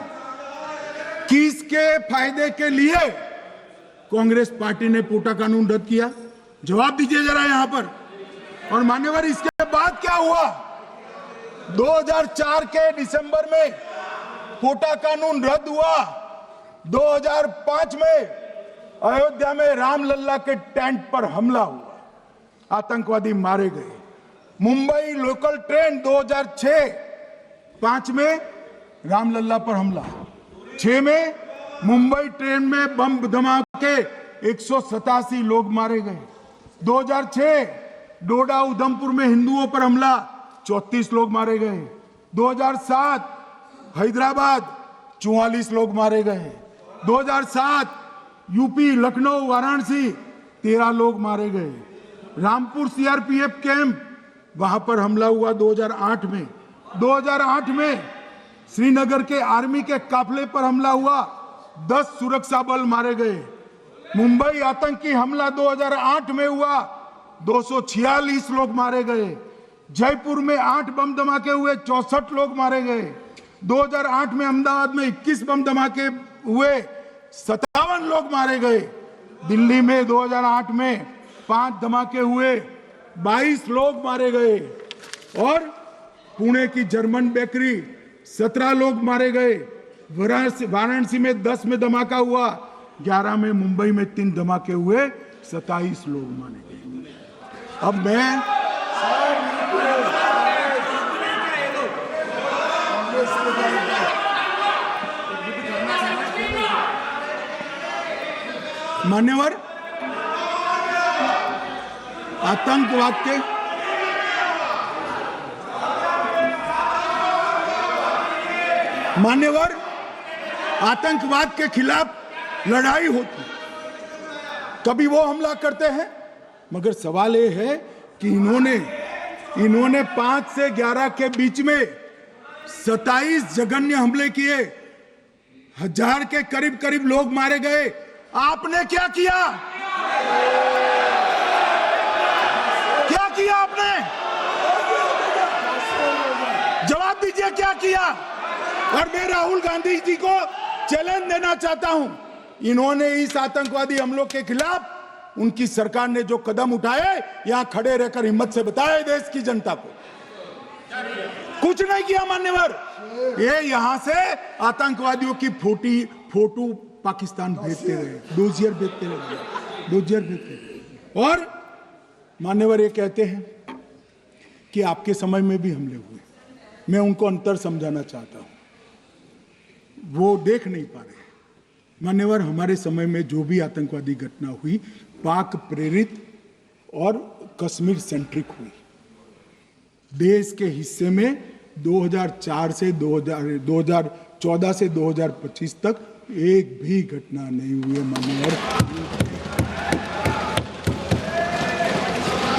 A: किसके फायदे के लिए कांग्रेस पार्टी ने पोटा कानून रद्द किया? जवाब दीजिए जरा यहां पर। और मान्यवर, इसके बाद क्या हुआ? 2004 के दिसंबर में पोटा कानून रद्द हुआ। 2005 में अयोध्या में रामलल्ला के टेंट पर हमला हुआ, आतंकवादी मारे गए। मुंबई लोकल ट्रेन 2005 में रामलल्ला पर हमला, 6 में मुंबई ट्रेन में बम धमाके 187 लोग मारे गए। 2006 डोडा उधमपुर में हिंदुओं पर हमला, 34 लोग मारे गए। 2007 हैदराबाद 44 लोग मारे गए। 2007 यूपी लखनऊ वाराणसी 13 लोग मारे गए। रामपुर सीआरपीएफ कैंप, वहां पर हमला हुआ 2008 में। 2008 में श्रीनगर के आर्मी के काफिले पर हमला हुआ, 10 सुरक्षा बल मारे गए। मुंबई आतंकी हमला 2008 में हुआ, 246 लोग मारे गए। जयपुर में 8 बम धमाके हुए, 64 लोग मारे गए। 2008 में अहमदाबाद में 21 बम धमाके हुए, 57 लोग मारे गए। दिल्ली में 2008 में 5 धमाके हुए, 22 लोग मारे गए। और पुणे की जर्मन बेकरी 17 लोग मारे गए। वाराणसी में 10 में धमाका हुआ, 11 में मुंबई में 3 धमाके हुए, 27 लोग मारे गए। अब मैं मान्यवर आतंकवाद के खिलाफ लड़ाई होती, कभी वो हमला करते हैं, मगर सवाल ये है कि इन्होंने 5 से 11 के बीच में 27 जघन्य हमले किए, 1000 के करीब करीब लोग मारे गए। आपने क्या किया? क्या किया आपने? जवाब दीजिए, क्या किया? और मैं राहुल गांधी जी को चैलेंज देना चाहता हूं, इन्होंने इस आतंकवादी हमलों के खिलाफ उनकी सरकार ने जो कदम उठाए, यहां खड़े रहकर हिम्मत से बताए देश की जनता को। कुछ नहीं किया मान्यवर। ये यहां से आतंकवादियों की फोटो पाकिस्तान भेजते रहे, डोजियर भेजते रहे। और मान्यवर ये कहते हैं कि आपके समय में भी हमले हुए। मैं उनको अंतर समझाना चाहता हूं, वो देख नहीं पा रहे। मान्यवर, हमारे समय में जो भी आतंकवादी घटना हुई, पाक प्रेरित और कश्मीर सेंट्रिक हुई। देश के हिस्से में 2004 से 2014 से 2025 तक एक भी घटना नहीं हुई है मान्यवर।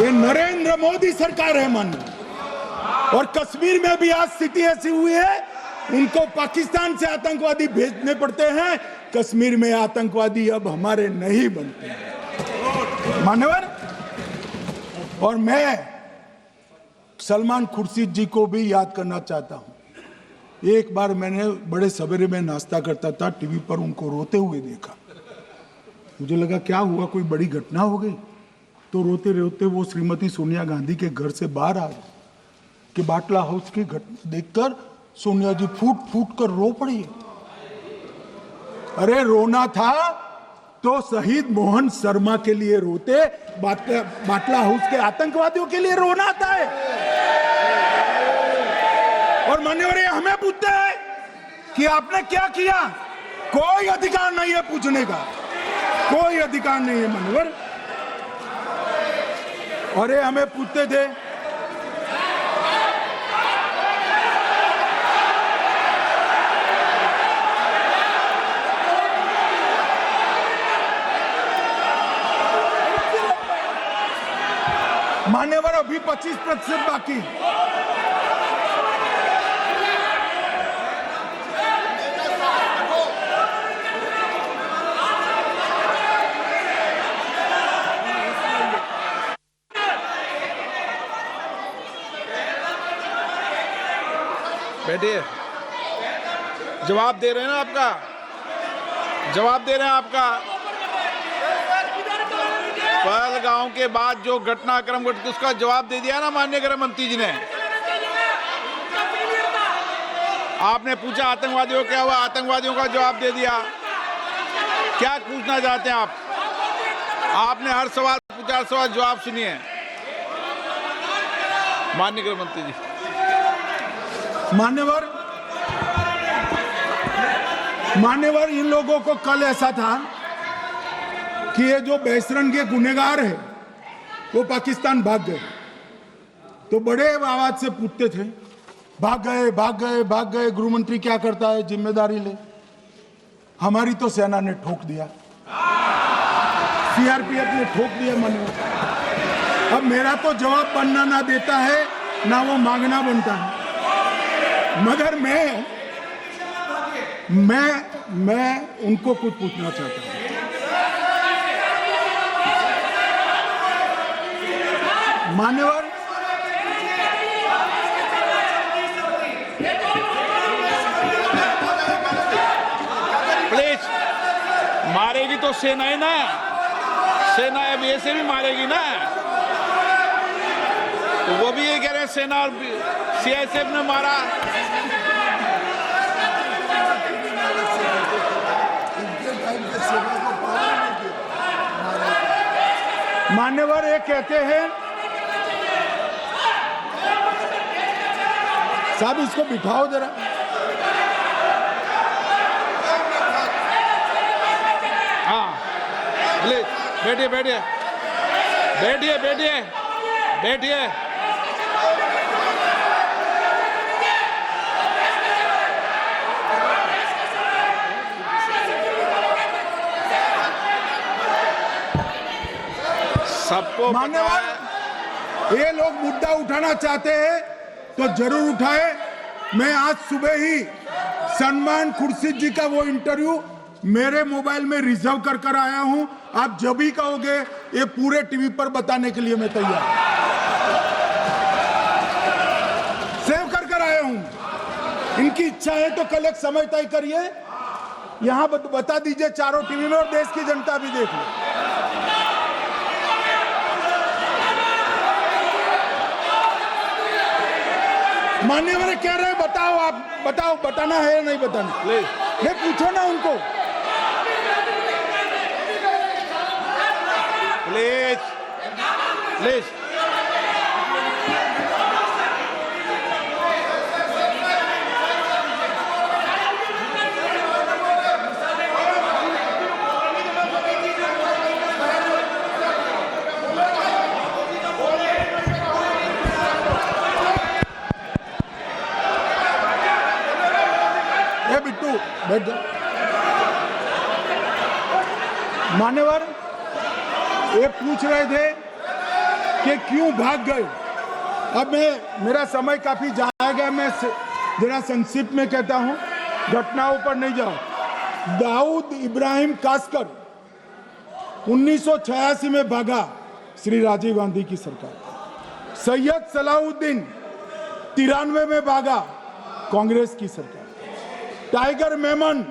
A: ये नरेंद्र मोदी सरकार है मान्यवर। और कश्मीर में भी आज स्थिति ऐसी हुई है, उनको पाकिस्तान से आतंकवादी भेजने पड़ते हैं। कश्मीर में आतंकवादी अब हमारे नहीं बनते हैं मान्यवर। और मैं सलमान खुर्शीद जी को भी याद करना चाहता हूं। एक बार मैंने बड़े सवेरे में नाश्ता करता था, टीवी पर उनको रोते हुए देखा। मुझे लगा क्या हुआ, कोई बड़ी घटना हो गई। तो रोते रोते वो श्रीमती सोनिया गांधी के घर से बाहर आ गए कि बाटला हाउस की घटना देखकर सोनिया जी फूट फूट कर रो पड़ी। अरे रोना था तो शहीद मोहन शर्मा के लिए रोते, बाटला हाउस के आतंकवादियों के लिए रोना आता है। और मान्यवर हमें पूछते हैं कि आपने क्या किया। कोई अधिकार नहीं है पूछने का, कोई अधिकार नहीं है मान्यवर। और ये हमें पूछते थे मान्यवर, अभी 25% बाकी।
B: बैठिए, जवाब दे रहे हैं ना आपका, जवाब दे रहे हैं आपका। पहलगांव के बाद जो घटनाक्रम घटित उसका जवाब दे दिया ना माननीय गृह मंत्री जी ने। आपने पूछा आतंकवादियों क्या हुआ, आतंकवादियों का जवाब दे दिया। क्या पूछना चाहते हैं आप? आपने हर सवाल पूछा, हर सवाल जवाब सुनिए माननीय गृह मंत्री जी।
A: मान्यवर, इन लोगों को कल ऐसा था कि ये जो बेसरन के गुनहगार है वो पाकिस्तान भाग गए। तो बड़े आवाज से पूछते थे, भाग गए भाग गए भाग गए, गृह मंत्री क्या करता है, जिम्मेदारी ले। हमारी तो सेना ने ठोक दिया, सीआरपीएफ ने ठोक दिया मान्यवर। अब मेरा तो जवाब बनना ना देता है ना वो मांगना बनता है। मगर मैं उनको कुछ पूछना चाहता हूं। मान्यवर
B: प्लीज, मारेगी तो सेना है ना, सेना अब ऐसे भी मारेगी ना, तो वो भी ये कह रहे हैं सेना और सीआईएसएफ ने मारा।
A: मान्यवर ये कहते हैं, साहब इसको बिठाओ जरा।
B: हाँ प्लीज बैठिए बैठिए बैठिए बैठिए बैठिए। सबको
A: मान्यवर ये लोग मुद्दा उठाना चाहते हैं तो जरूर उठाए। मैं आज सुबह ही सलमान खुर्शीद जी का वो इंटरव्यू मेरे मोबाइल में रिजर्व कर आया हूं। आप जब भी कहोगे ये पूरे टीवी पर बताने के लिए मैं तैयार हूं। सेव कर आया हूं। इनकी इच्छा है तो कल एक समय तय करिए, यहां बता दीजिए चारों टीवी में, और देश की जनता भी देख ले। मान्यवर कह रहे हैं बताओ, आप बताओ, बताना है या नहीं बताना? नहीं, पूछो ना उनको।
B: प्लीज प्लीज
A: बिट्टू बैठ जाओ। मान्यवर ये पूछ रहे थे कि क्यों भाग गए। अब मेरा समय काफी जाएगा, मैं जरा संक्षिप्त में कहता हूं, घटनाओं पर नहीं जाओ। दाऊद इब्राहिम कासकर 1986 में भागा, श्री राजीव गांधी की सरकार। सैयद सलाउद्दीन 93 में भागा, कांग्रेस की सरकार। टाइगर मेमन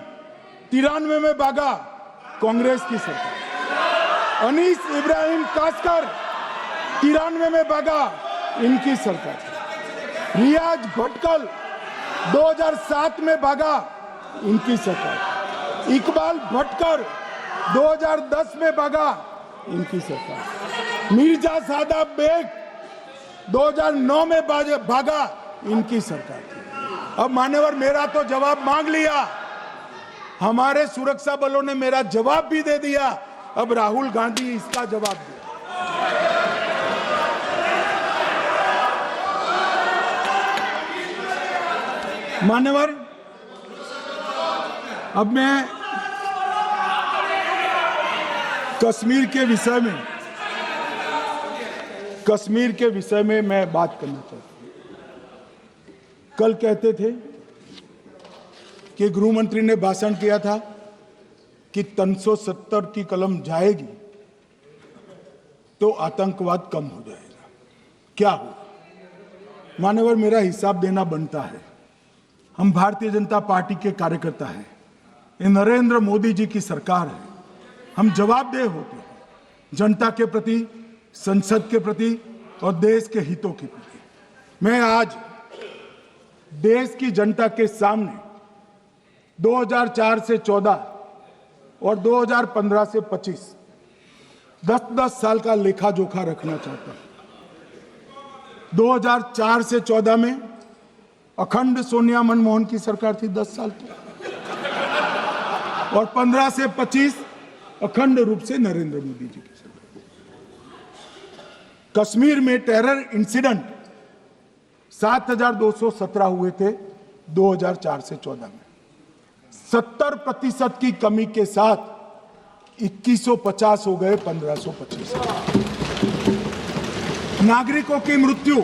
A: 93 में भागा, कांग्रेस की सरकार। अनीस इब्राहिम कासकर 93 में भागा, इनकी सरकार। रियाज भटकल 2007 में भागा, इनकी सरकार। इकबाल भटकर 2010 में भागा, इनकी सरकार। मिर्जा सादाब बेग 2009 में भागा, इनकी सरकार। अब मान्यवर मेरा तो जवाब मांग लिया, हमारे सुरक्षा बलों ने मेरा जवाब भी दे दिया, अब राहुल गांधी इसका जवाब दे। मान्यवर अब मैं कश्मीर के विषय में मैं बात करना चाहता हूं। कल कहते थे कि गृह मंत्री ने भाषण किया था कि 370 की कलम जाएगी तो आतंकवाद कम हो जाएगा। क्या हो? मान्यवर मेरा हिसाब देना बनता है। हम भारतीय जनता पार्टी के कार्यकर्ता हैं, ये नरेंद्र मोदी जी की सरकार है, हम जवाबदेह होते हैं जनता के प्रति, संसद के प्रति और देश के हितों के प्रति। मैं आज देश की जनता के सामने 2004 से 14 और 2015 से 25 10-10 साल का लेखा जोखा रखना चाहता हूं। 2004 से 14 में अखंड सोनिया मनमोहन की सरकार थी 10 साल की, और 15 से 25 अखंड रूप से नरेंद्र मोदी जी की सरकार। कश्मीर में टेरर इंसिडेंट 7,217 हुए थे 2004 से 14 में। 70% की कमी के साथ 2150 हो गए 1525। नागरिकों की मृत्यु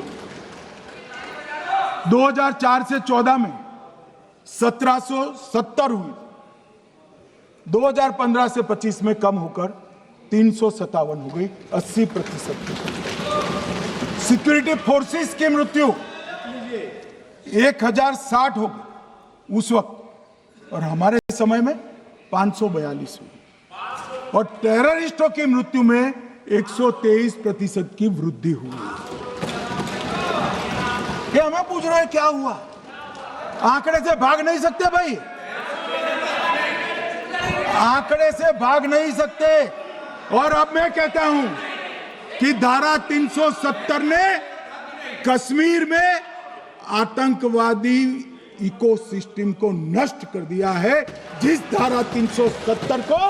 A: 2004 से 14 में 1770 हुई, 2015 से 25 में कम होकर 357 हो गई, 80%। सिक्योरिटी फोर्सेस की मृत्यु 1060 हो गई उस वक्त, और हमारे समय में 542 हुई, और टेररिस्टों की मृत्यु में 123% की वृद्धि हुई। क्या हमें पूछ रहे हैं क्या हुआ? आंकड़े से भाग नहीं सकते भाई, आंकड़े से भाग नहीं सकते। और अब मैं कहता हूं कि धारा 370 ने कश्मीर में आतंकवादी इकोसिस्टम को नष्ट कर दिया है, जिस धारा 370 को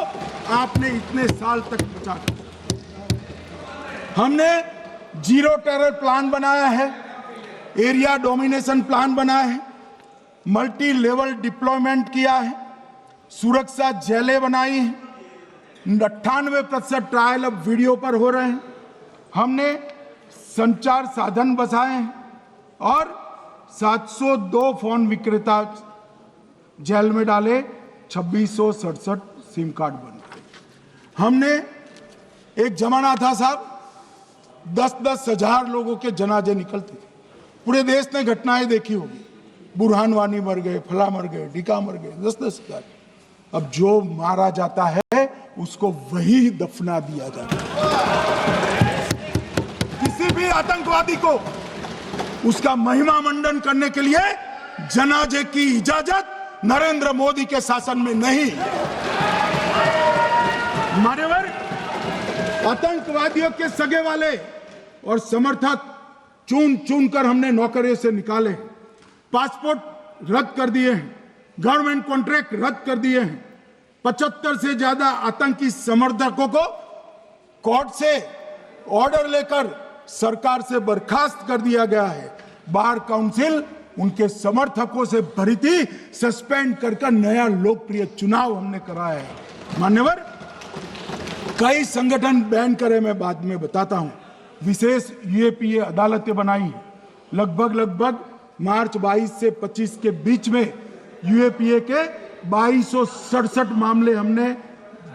A: आपने इतने साल तक बचा रखा। हमने जीरो टेरर प्लान बनाया है, एरिया डोमिनेशन प्लान बनाया है, मल्टी लेवल डिप्लॉयमेंट किया है, सुरक्षा जेलें बनाई हैं, 98% ट्रायल अब वीडियो पर हो रहे हैं, हमने संचार साधन बसाए हैं, और 702 फोन विक्रेता जेल में डाले, 2667 सिम कार्ड बंद किए। हमने, एक जमाना था साहब 10-10 हजार लोगों के जनाजे निकलते थे, पूरे देश ने घटनाएं देखी होगी, बुरहान वानी मर गए, फला मर गए, ढिका मर गए, 10-10 हजार। अब जो मारा जाता है उसको वही दफना दिया जाता है। किसी भी आतंकवादी को उसका महिमा मंडन करने के लिए जनाजे की इजाजत नरेंद्र मोदी के शासन में नहीं। मान्यवर, आतंकवादियों के सगे वाले और समर्थक चुन चुन कर हमने नौकरियों से निकाले, पासपोर्ट रद्द कर दिए हैं, गवर्नमेंट कॉन्ट्रैक्ट रद्द कर दिए हैं, 75 से ज्यादा आतंकी समर्थकों को कोर्ट से ऑर्डर लेकर सरकार से बर्खास्त कर दिया गया है। बार काउंसिल उनके समर्थकों से भरी थी, सस्पेंड कर नया लोकप्रिय चुनाव हमने कराया है। मान्यवर, कई संगठन बैन करे, मैं बाद में बताता हूं। विशेष यूएपीए अदालतें बनाई हैं, लगभग मार्च 22 से 25 के बीच में यूएपीए के 2267 मामले हमने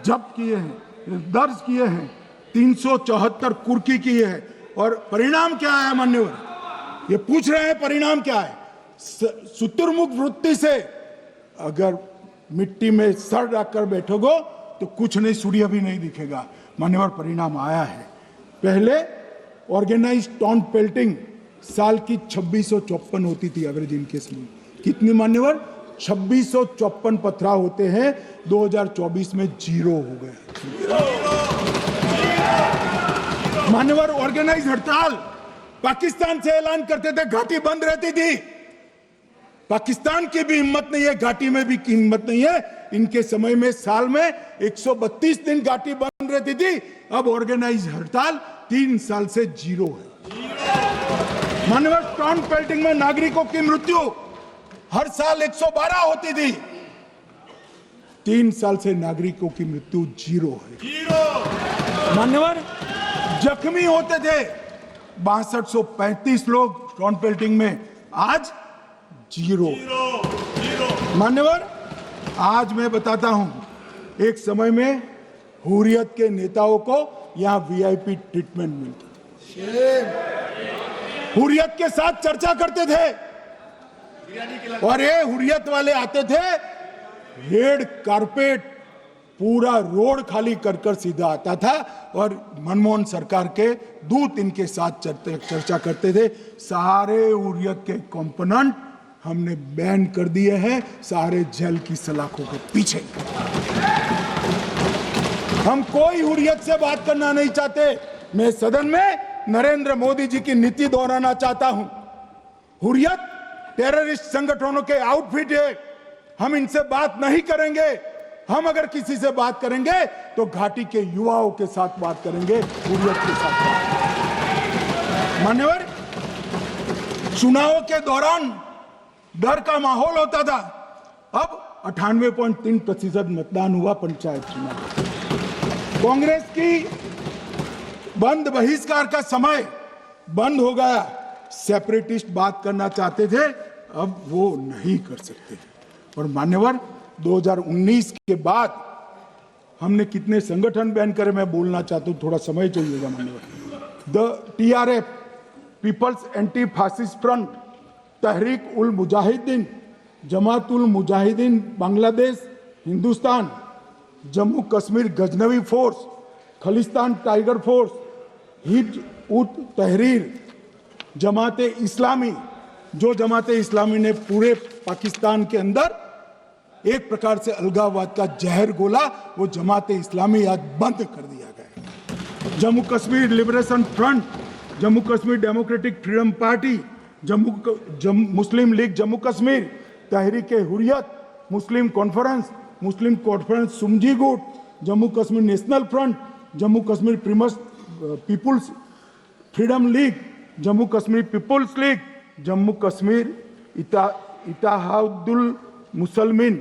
A: जब्त किए हैं, दर्ज किए हैं, 374 कुर्की की है। और परिणाम क्या है मान्यवर? ये पूछ रहे हैं परिणाम क्या है? शुतुरमुख वृत्ति से अगर मिट्टी में सर रखकर बैठोगे तो कुछ नहीं, सूर्य भी नहीं दिखेगा। मान्यवर, परिणाम आया है। पहले ऑर्गेनाइज टॉन्ट पेल्टिंग साल की 2654 होती थी एवरेज इनकेस में। कितनी मान्यवर? 2654 पथराव होते हैं, 2024 में 0 हो गए। मान्यवर, ऑर्गेनाइज हड़ताल पाकिस्तान से ऐलान करते थे, घाटी बंद रहती थी। पाकिस्तान की भी हिम्मत नहीं है, घाटी में भी हिम्मत नहीं है। इनके समय में साल में 132 दिन घाटी बंद रहती थी, अब ऑर्गेनाइज हड़ताल 3 साल से 0 है। मान्यवर, टॉन्ट पेल्टिंग में नागरिकों की मृत्यु हर साल 112 होती थी, 3 साल से नागरिकों की मृत्यु 0 है। मान्यवर, जख्मी होते थे 6235 लोग टॉन्ट पेल्टिंग में, आज 0। मान्यवर, आज मैं बताता हूं, एक समय में हुर्रियत के नेताओं को यहां वीआईपी ट्रीटमेंट मिलती, हुर्रियत के साथ चर्चा करते थे, और ये हुर्रियत वाले आते थे, रेड कारपेट पूरा रोड खाली कर सीधा आता था, और मनमोहन सरकार के दूत इनके साथ चर्चा करते थे। सारे हुर्रियत के कंपोनेंट हमने बैन कर दिए हैं, सारे जेल की सलाखों के पीछे। हम कोई हुर्रियत से बात करना नहीं चाहते। मैं सदन में नरेंद्र मोदी जी की नीति दोहराना चाहता हूं। हुर्रियत टेररिस्ट संगठनों के आउटफिट है, हम इनसे बात नहीं करेंगे। हम अगर किसी से बात करेंगे तो घाटी के युवाओं के साथ बात करेंगे, हुर्रियत के साथ बात। मान्यवर, चुनाव के दौरान डर का माहौल होता था, अब 98.3% मतदान हुआ पंचायत चुनाव। कांग्रेस की बंद बहिष्कार का समय बंद हो गया। सेपरेटिस्ट बात करना चाहते थे, अब वो नहीं कर सकते। और मान्यवर, 2019 के बाद हमने कितने संगठन बैन करे, मैं बोलना चाहता हूं, थोड़ा समय चाहिएगा मान्यवर। The TRF, people's anti fascist front, Tehreek ul Mujahideen, Jamaat ul Mujahideen Bangladesh Hindustan, Jammu Kashmir Ghaznavi force, Khalistan tiger force, Hizb ut Tahrir, Jamaat Islami, जो जमात इस्लामी ने पूरे पाकिस्तान के अंदर एक प्रकार से अलगाववाद का जहर घोला, वो जमात इस्लामी आज बंद कर दिया गया। Jammu Kashmir liberation front, Jammu Kashmir democratic freedom party, Muslim league Jammu Kashmir, Tehreek Hurriyat, Muslim conference सुमजी गुट, Jammu Kashmir national front, Jammu Kashmir peoples freedom league, Jammu Kashmir peoples league, Jammu Kashmir Ittehadul Muslimeen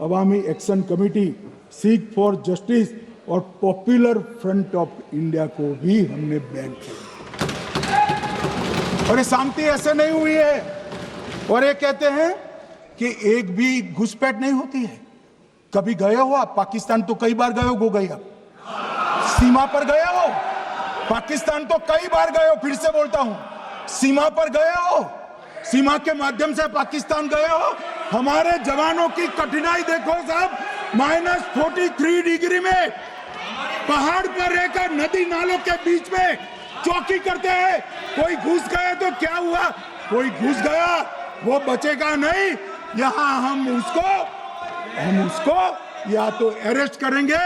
A: Awami action committee, Sikhs for justice और पॉपुलर फ्रंट ऑफ इंडिया को भी हमने बैन किया। और ये शांति ऐसे नहीं हुई है। और ये कहते हैं कि एक भी घुसपैठ नहीं होती है। कभी गए हो आप पाकिस्तान? तो कई बार गए हो गए आप सीमा पर गए हो? पाकिस्तान तो कई बार गए हो, फिर से बोलता हूं, सीमा पर गए हो, सीमा के माध्यम से पाकिस्तान गए हो। हमारे जवानों की कठिनाई देखो साहब, -43 डिग्री में पहाड़ पर रहकर नदी नालों के बीच में चौकी करते हैं। कोई घुस गए तो क्या हुआ? कोई घुस गया वो बचेगा नहीं। यहां हम उसको या तो अरेस्ट करेंगे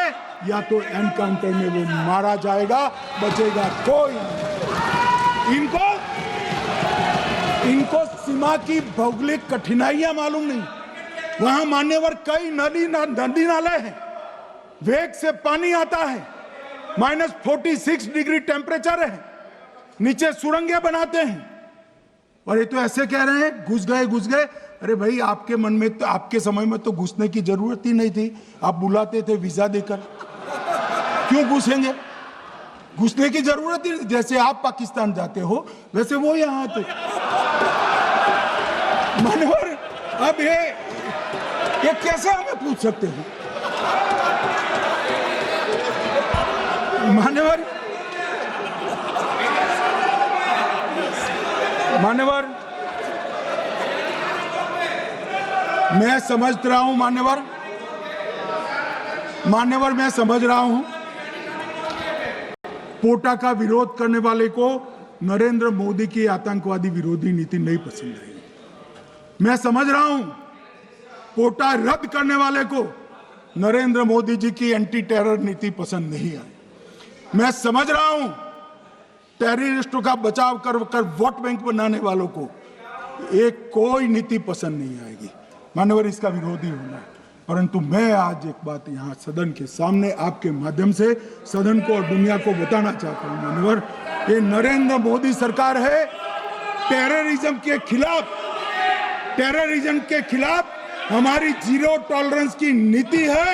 A: या तो एनकाउंटर में वो मारा जाएगा, बचेगा कोई नहीं। इनको सीमा की भौगोलिक कठिनाइयां मालूम नहीं। वहां मान्यवर कई नदी नाले हैं, वेग से पानी आता है, -46 डिग्री टेम्परेचर है, नीचे सुरंगें बनाते हैं। और ये तो ऐसे कह रहे हैं घुस गए। अरे भाई, आपके मन में तो, आपके समय में तो घुसने की जरूरत ही नहीं थी। आप बुलाते थे वीजा देकर, क्यों घुसेंगे? घुसने की जरूरत ही, जैसे आप पाकिस्तान जाते हो वैसे वो यहां आते। मान्यवर, अब ये कैसे हमें पूछ सकते हैं? मान्यवर, मैं समझ रहा हूं मान्यवर, मैं समझ रहा हूं पोटा का विरोध करने वाले को नरेंद्र मोदी की आतंकवादी विरोधी नीति नहीं पसंद आई। मैं समझ रहा हूं पोटा रद्द करने वाले को नरेंद्र मोदी जी की एंटी टेरर नीति पसंद नहीं आई। मैं समझ रहा हूं टेररिस्टों का बचाव कर वोट बैंक बनाने वालों को एक कोई नीति पसंद नहीं आएगी। मानवर, इसका विरोधी होना है। परंतु मैं आज एक बात यहाँ सदन के सामने आपके माध्यम से सदन को और दुनिया को बताना चाहता हूँ। मानवर, ये नरेंद्र मोदी सरकार है टेररिज्म के खिलाफ हमारी जीरो टॉलरेंस की नीति है,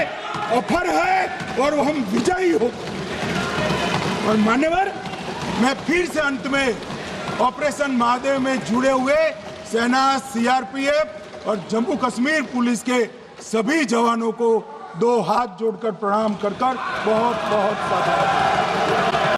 A: ऑफर है, और हम विजयी हो। और मान्यवर, मैं फिर से अंत में ऑपरेशन महादेव में जुड़े हुए सेना, सीआरपीएफ और जम्मू कश्मीर पुलिस के सभी जवानों को 2 हाथ जोड़कर प्रणाम कर बहुत बहुत साधुवाद।